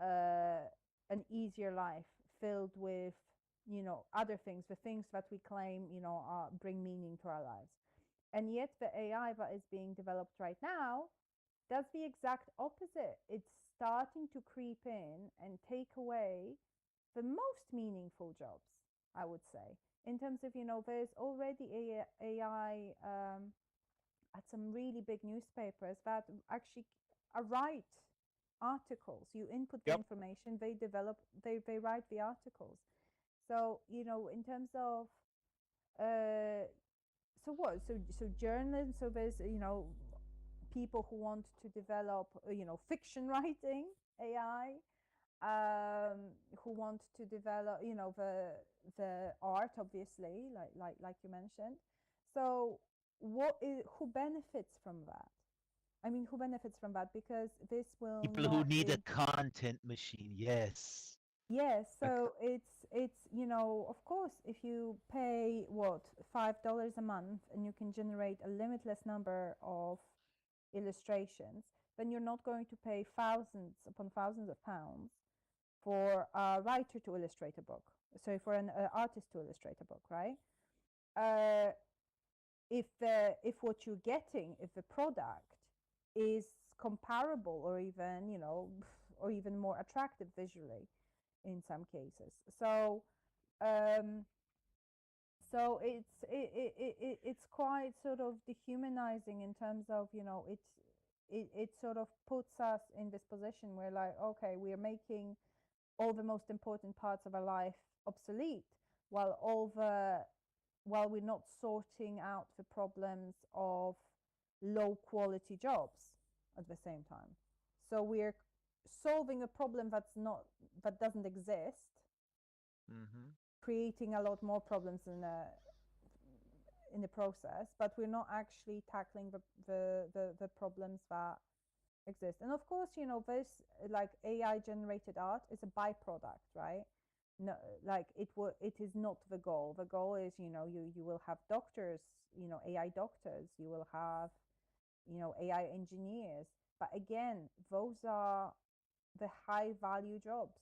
Speaker 1: uh, an easier life filled with other things, the things that we claim bring meaning to our lives. And yet the AI that is being developed right now does the exact opposite. It's starting to creep in and take away the most meaningful jobs, I would say, in terms of there's already AI at some really big newspapers that actually write articles. You input the
Speaker 2: Yep.
Speaker 1: information, they write the articles. So in terms of uh, so what? So journalism. So there's people who want to develop fiction writing AI, who want to develop the art, obviously, like you mentioned. So who benefits from that? I mean, who benefits from that? Because this will
Speaker 2: People who
Speaker 1: not
Speaker 2: need a
Speaker 1: be.
Speaker 2: content machine. Yes.
Speaker 1: Yes,
Speaker 2: A
Speaker 1: so it's of course, if you pay what $5 a month and you can generate a limitless number of illustrations, then you're not going to pay thousands upon thousands of pounds for a writer to illustrate a book. So for an artist to illustrate a book, right? Uh, if what you're getting, if the product is comparable or even or even more attractive visually in some cases. Um, so it's quite sort of dehumanizing in terms of it sort of puts us in this position where, like, okay, we are making all the most important parts of our life obsolete, while we're not sorting out the problems of low quality jobs at the same time. So we're solving a problem that doesn't exist,
Speaker 2: hmm
Speaker 1: creating a lot more problems in the process, but we're not actually tackling the problems that exist. And of course, this, like, AI generated art is a byproduct, right? No, like it is not the goal. The goal is, you will have doctors, AI doctors, you will have AI engineers, but again, those are the high value jobs.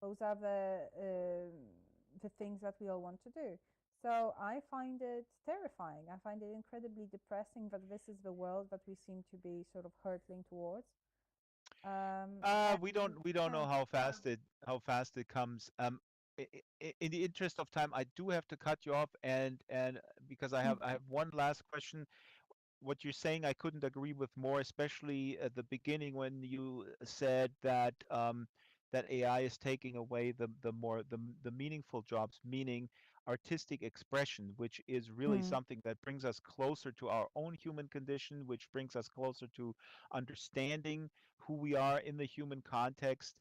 Speaker 1: Those are the things that we all want to do. So I find it terrifying. I find it incredibly depressing that this is the world that we seem to be sort of hurtling towards.
Speaker 2: We
Speaker 1: And
Speaker 2: don't know
Speaker 1: yeah.
Speaker 2: how fast it comes. In the interest of time, I do have to cut you off, and because I have one last question. What you're saying, I couldn't agree with more, especially at the beginning when you said that that AI is taking away the meaningful jobs, meaning artistic expression, which is really
Speaker 1: Mm.
Speaker 2: something that brings us closer to our own human condition, which brings us closer to understanding who we are in the human context.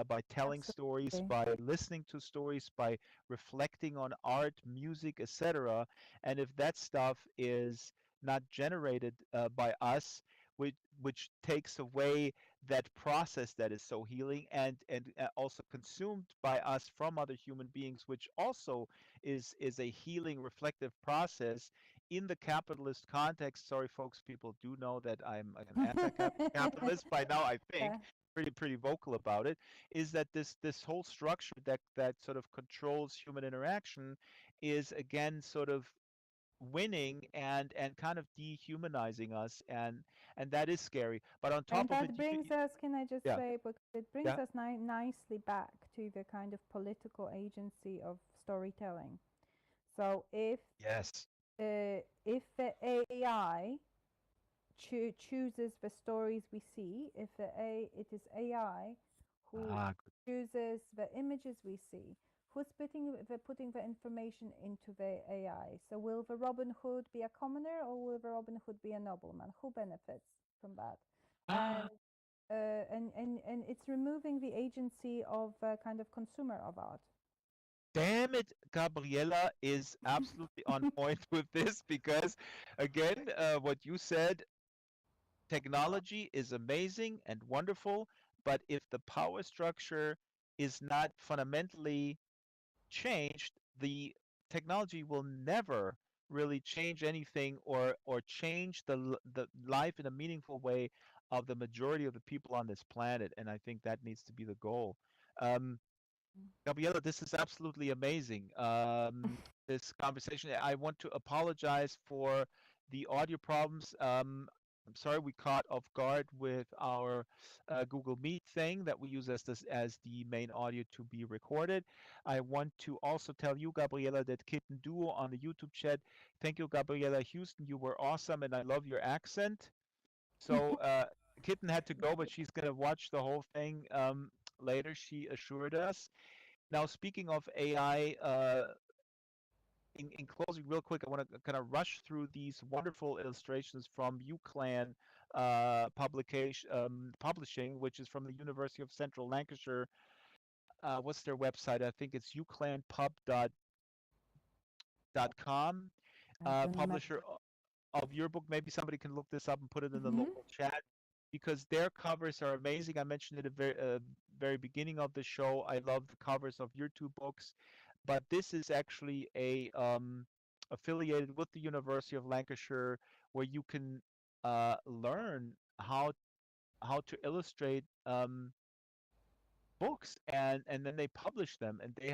Speaker 2: by telling stories,
Speaker 1: Absolutely.
Speaker 2: by listening to stories, by reflecting on art, music, etc. And if that stuff is not generated by us, which takes away that process that is so healing, and also consumed by us from other human beings, which also is a healing reflective process in the capitalist context. Sorry folks, people do know that I'm an anti-capitalist by now, I think,
Speaker 1: Yeah.
Speaker 2: pretty vocal about it. Is that this whole structure that sort of controls human interaction is again sort of winning and kind of dehumanizing us, and that is scary. But on
Speaker 1: And
Speaker 2: top of it,
Speaker 1: that brings us, can I just
Speaker 2: yeah,
Speaker 1: say, because it brings
Speaker 2: yeah,
Speaker 1: us nicely back to the kind of political agency of storytelling. So
Speaker 2: yes,
Speaker 1: if the AI chooses the stories we see, if it is AI who
Speaker 2: good.
Speaker 1: chooses the images we see, who's putting the information into the AI? So will the Robin Hood be a commoner or will the Robin Hood be a nobleman? Who benefits from that? And and it's removing the agency of kind of consumer of art.
Speaker 2: Damn it, Gabriela is absolutely on point with this because, again, what you said, technology is amazing and wonderful, but if the power structure is not fundamentally changed, the technology will never really change anything or change the life in a meaningful way of the majority of the people on this planet. And I think that needs to be the goal. Um, Gabriela, this is absolutely amazing. This conversation. I want to apologize for the audio problems. I'm sorry we caught off guard with our Google Meet thing that we use as the main audio to be recorded. I want to also tell you, Gabriela, that Kitten Duo on the YouTube chat. Thank you, Gabriela Houston. You were awesome, and I love your accent. So Kitten had to go, but she's gonna watch the whole thing later. She assured us. Now, speaking of AI, in closing, real quick, I want to kind of rush through these wonderful illustrations from UCLan publishing, which is from the University of Central Lancashire. What's their website? I think it's uclanpub.com.
Speaker 1: I don't remember.
Speaker 2: Publisher of your book. Maybe somebody can look this up and put it in the
Speaker 1: Mm-hmm.
Speaker 2: local chat because their covers are amazing. I mentioned it at the very beginning of the show. I love the covers of your two books, but this is actually a affiliated with the University of Lancashire, where you can learn how to illustrate books, and then they publish them, and they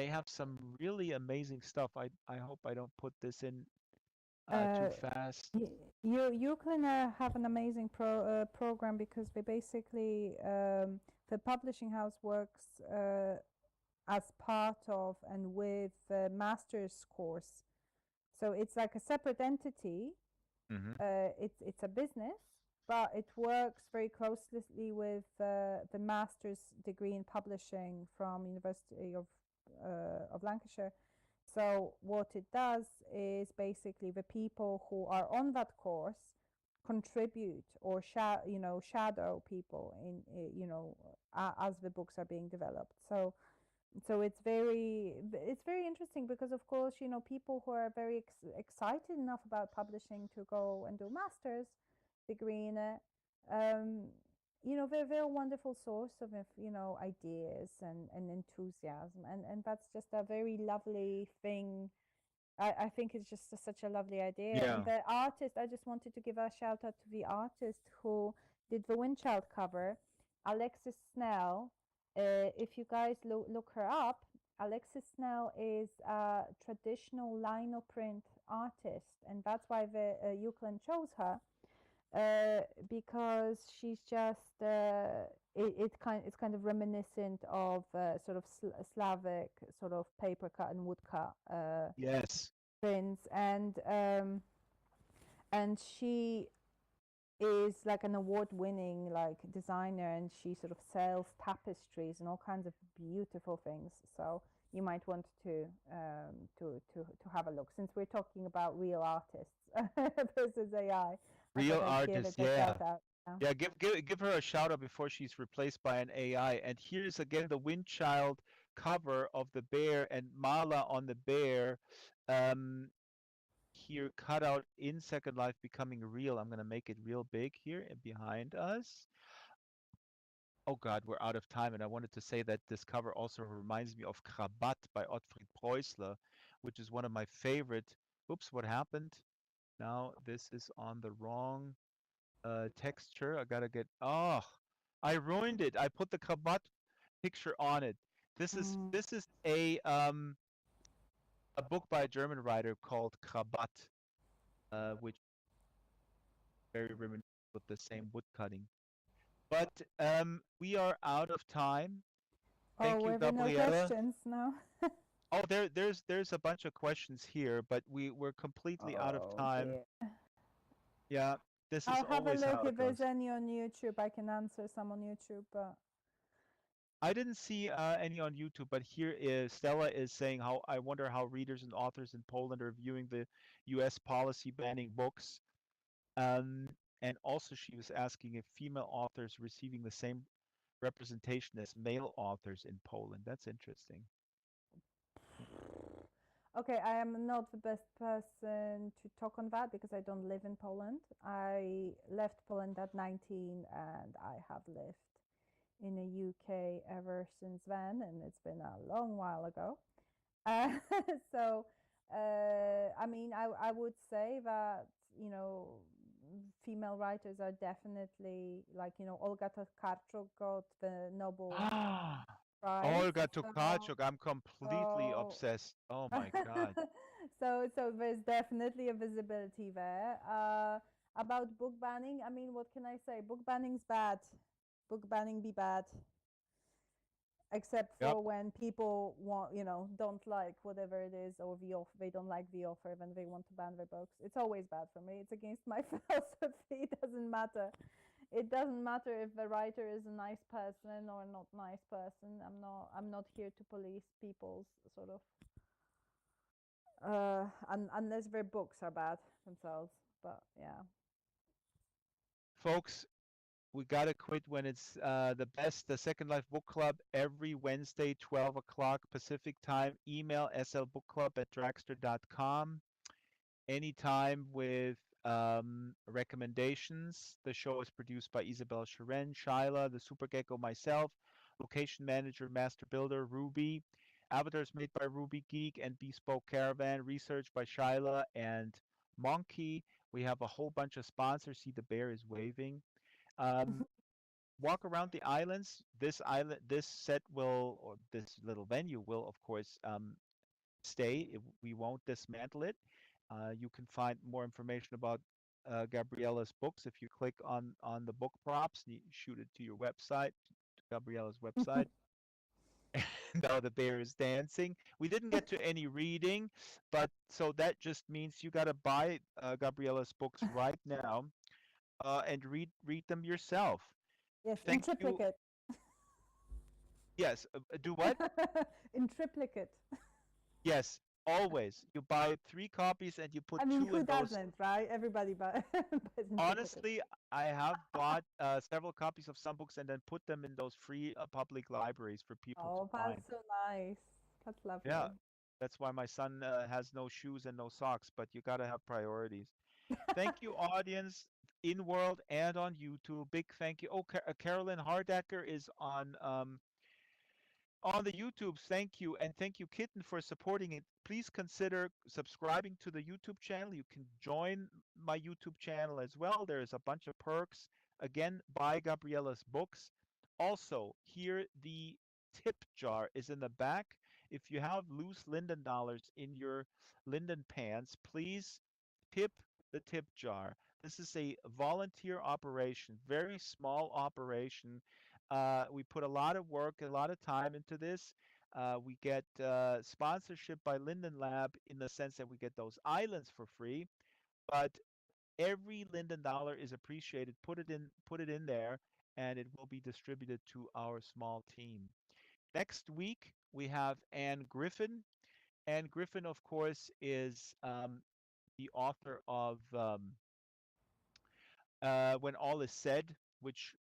Speaker 2: have some really amazing stuff. I hope I don't put this in too
Speaker 1: Uh,
Speaker 2: fast.
Speaker 1: you can have an amazing program because they basically the publishing house works as part of and with the master's course. So it's like a separate entity.
Speaker 2: Hmm.
Speaker 1: It's a business, but it works very closely with the master's degree in publishing from University of Lancashire. So what it does is basically the people who are on that course contribute or shadow people in as the books are being developed. So it's very interesting because of course people who are very excited enough about publishing to go and do master's degree in it, um, they're a wonderful source of ideas and enthusiasm, and that's just a very lovely thing. I think it's just such a lovely idea. And
Speaker 2: Yeah.
Speaker 1: the artist, I just wanted to give a shout out to the artist who did the Windchild cover, Alexis Snell. If you guys look her up, Alexis Snell is a traditional linoprint artist, and that's why the Euclid chose her, because she's just it's kind of reminiscent of sort of Slavic sort of paper cut and woodcut
Speaker 2: Yes.
Speaker 1: prints, and she is like an award-winning like designer, and she sort of sells tapestries and all kinds of beautiful things. So you might want to have a look, since we're talking about real artists versus AI. I
Speaker 2: Real
Speaker 1: thought I'd give it
Speaker 2: artists.
Speaker 1: a
Speaker 2: Yeah.
Speaker 1: shout out.
Speaker 2: Yeah, give her a shout out before she's replaced by an AI. And here's again the Windchild cover of the bear and Mala on the bear. Um, Here cut out in Second Life becoming real. I'm gonna make it real big here and behind us. Oh God, we're out of time, and I wanted to say that this cover also reminds me of Krabat by Ottfried Preußler, which is one of my favorite. Oops, what happened? Now this is on the wrong texture. I gotta get. Oh, I ruined it. I put the Krabat picture on it.
Speaker 1: Mm.
Speaker 2: This is a book by a German writer called Krabat, which is very reminiscent with the same wood cutting. But we are out of time.
Speaker 1: Oh,
Speaker 2: Thank you,
Speaker 1: were there no
Speaker 2: Gabriela.
Speaker 1: questions now?
Speaker 2: Oh, there's a bunch of questions here, but we're completely out of
Speaker 1: Oh
Speaker 2: time.
Speaker 1: dear.
Speaker 2: Yeah, this is
Speaker 1: I'll have a
Speaker 2: always
Speaker 1: look
Speaker 2: how it
Speaker 1: if there's
Speaker 2: goes.
Speaker 1: any on YouTube. I can answer some on YouTube, but
Speaker 2: I didn't see any on YouTube, but here is Stella is saying how I wonder how readers and authors in Poland are viewing the U.S. policy banning books. Um, and also she was asking if female authors receiving the same representation as male authors in Poland. That's interesting.
Speaker 1: okay, I am not the best person to talk on that because I don't live in Poland. I left Poland at 19 and I have lived in the UK ever since then, and it's been a long while ago. Uh, so, I mean, I would say that, you know, female writers are definitely like, you know, Olga Tokarczuk got the Nobel
Speaker 2: Ah,
Speaker 1: Prize.
Speaker 2: Olga
Speaker 1: So,
Speaker 2: Tokarczuk, I'm completely
Speaker 1: so
Speaker 2: obsessed. Oh my God.
Speaker 1: so there's definitely a visibility there. About book banning, I mean, what can I say? Book banning's bad. Book banning be bad. Except
Speaker 2: Yep.
Speaker 1: for when people want, you know, don't like whatever it is, or the offer, they don't like the offer, then they want to ban their books. It's always bad for me. It's against my philosophy. It doesn't matter. It doesn't matter if the writer is a nice person or not nice person. I'm not here to police people's sort of unless their books are bad themselves. But yeah.
Speaker 2: Folks, we gotta quit when it's the best. The Second Life Book Club every Wednesday, 12 o'clock Pacific time. Email slbookclub@draxtor.com. Anytime with recommendations. The show is produced by Isabel Sharon, Shyla, the Super Gecko, myself, location manager, master builder, Ruby. Avatars made by Ruby Geek and Bespoke Caravan. Research by Shyla and Monkey. We have a whole bunch of sponsors. See, the bear is waving. Um, Walk around the islands. This set will, or this little venue will, of course, stay. We won't dismantle it. You can find more information about Gabriela's books if you click on the book props. You shoot it to your website, to Gabriela's website. Now the bear is dancing. We didn't get to any reading, but so that just means you got to buy Gabriela's books right now and read them yourself.
Speaker 1: Yes, in
Speaker 2: Thank you.
Speaker 1: triplicate.
Speaker 2: Yes, do what?
Speaker 1: In triplicate.
Speaker 2: Yes, always. You buy 3 copies and you put
Speaker 1: I mean,
Speaker 2: two
Speaker 1: who
Speaker 2: in those.
Speaker 1: doesn't, right? Everybody buys in triplicate.
Speaker 2: Honestly, I have bought several copies of some books and then put them in those free public libraries for people to
Speaker 1: Oh,
Speaker 2: find.
Speaker 1: that's so nice. That's
Speaker 2: Yeah,
Speaker 1: lovely.
Speaker 2: that's why my son has no shoes and no socks, but you got to have priorities. Thank you, audience, in world and on YouTube. Big thank you. Oh, Carolyn Hardacker is on the YouTubes. Thank you. And thank you, Kitten, for supporting it. Please consider subscribing to the YouTube channel. You can join my YouTube channel as well. There's a bunch of perks. Again, buy Gabriela's books. Also, here the tip jar is in the back. If you have loose Linden dollars in your Linden pants, please tip the tip jar. This is a volunteer operation, very small operation. We put a lot of work, a lot of time into this. We get sponsorship by Linden Lab in the sense that we get those islands for free, but every Linden dollar is appreciated. Put it in there, and it will be distributed to our small team. Next week we have Anne Griffin. Anne Griffin, of course, is the author of When All Is Said, which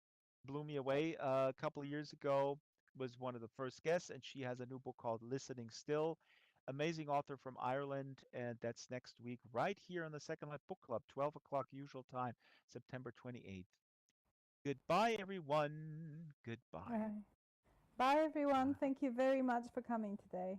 Speaker 2: blew me away a couple of years ago, was one of the first guests, and she has a new book called Listening Still. Amazing author from Ireland, and that's next week right here on the Second Life Book Club, 12 o'clock usual time, September 28th. Goodbye, everyone. Goodbye.
Speaker 1: Right. Bye, everyone.
Speaker 2: Bye.
Speaker 1: Thank you very much for coming today.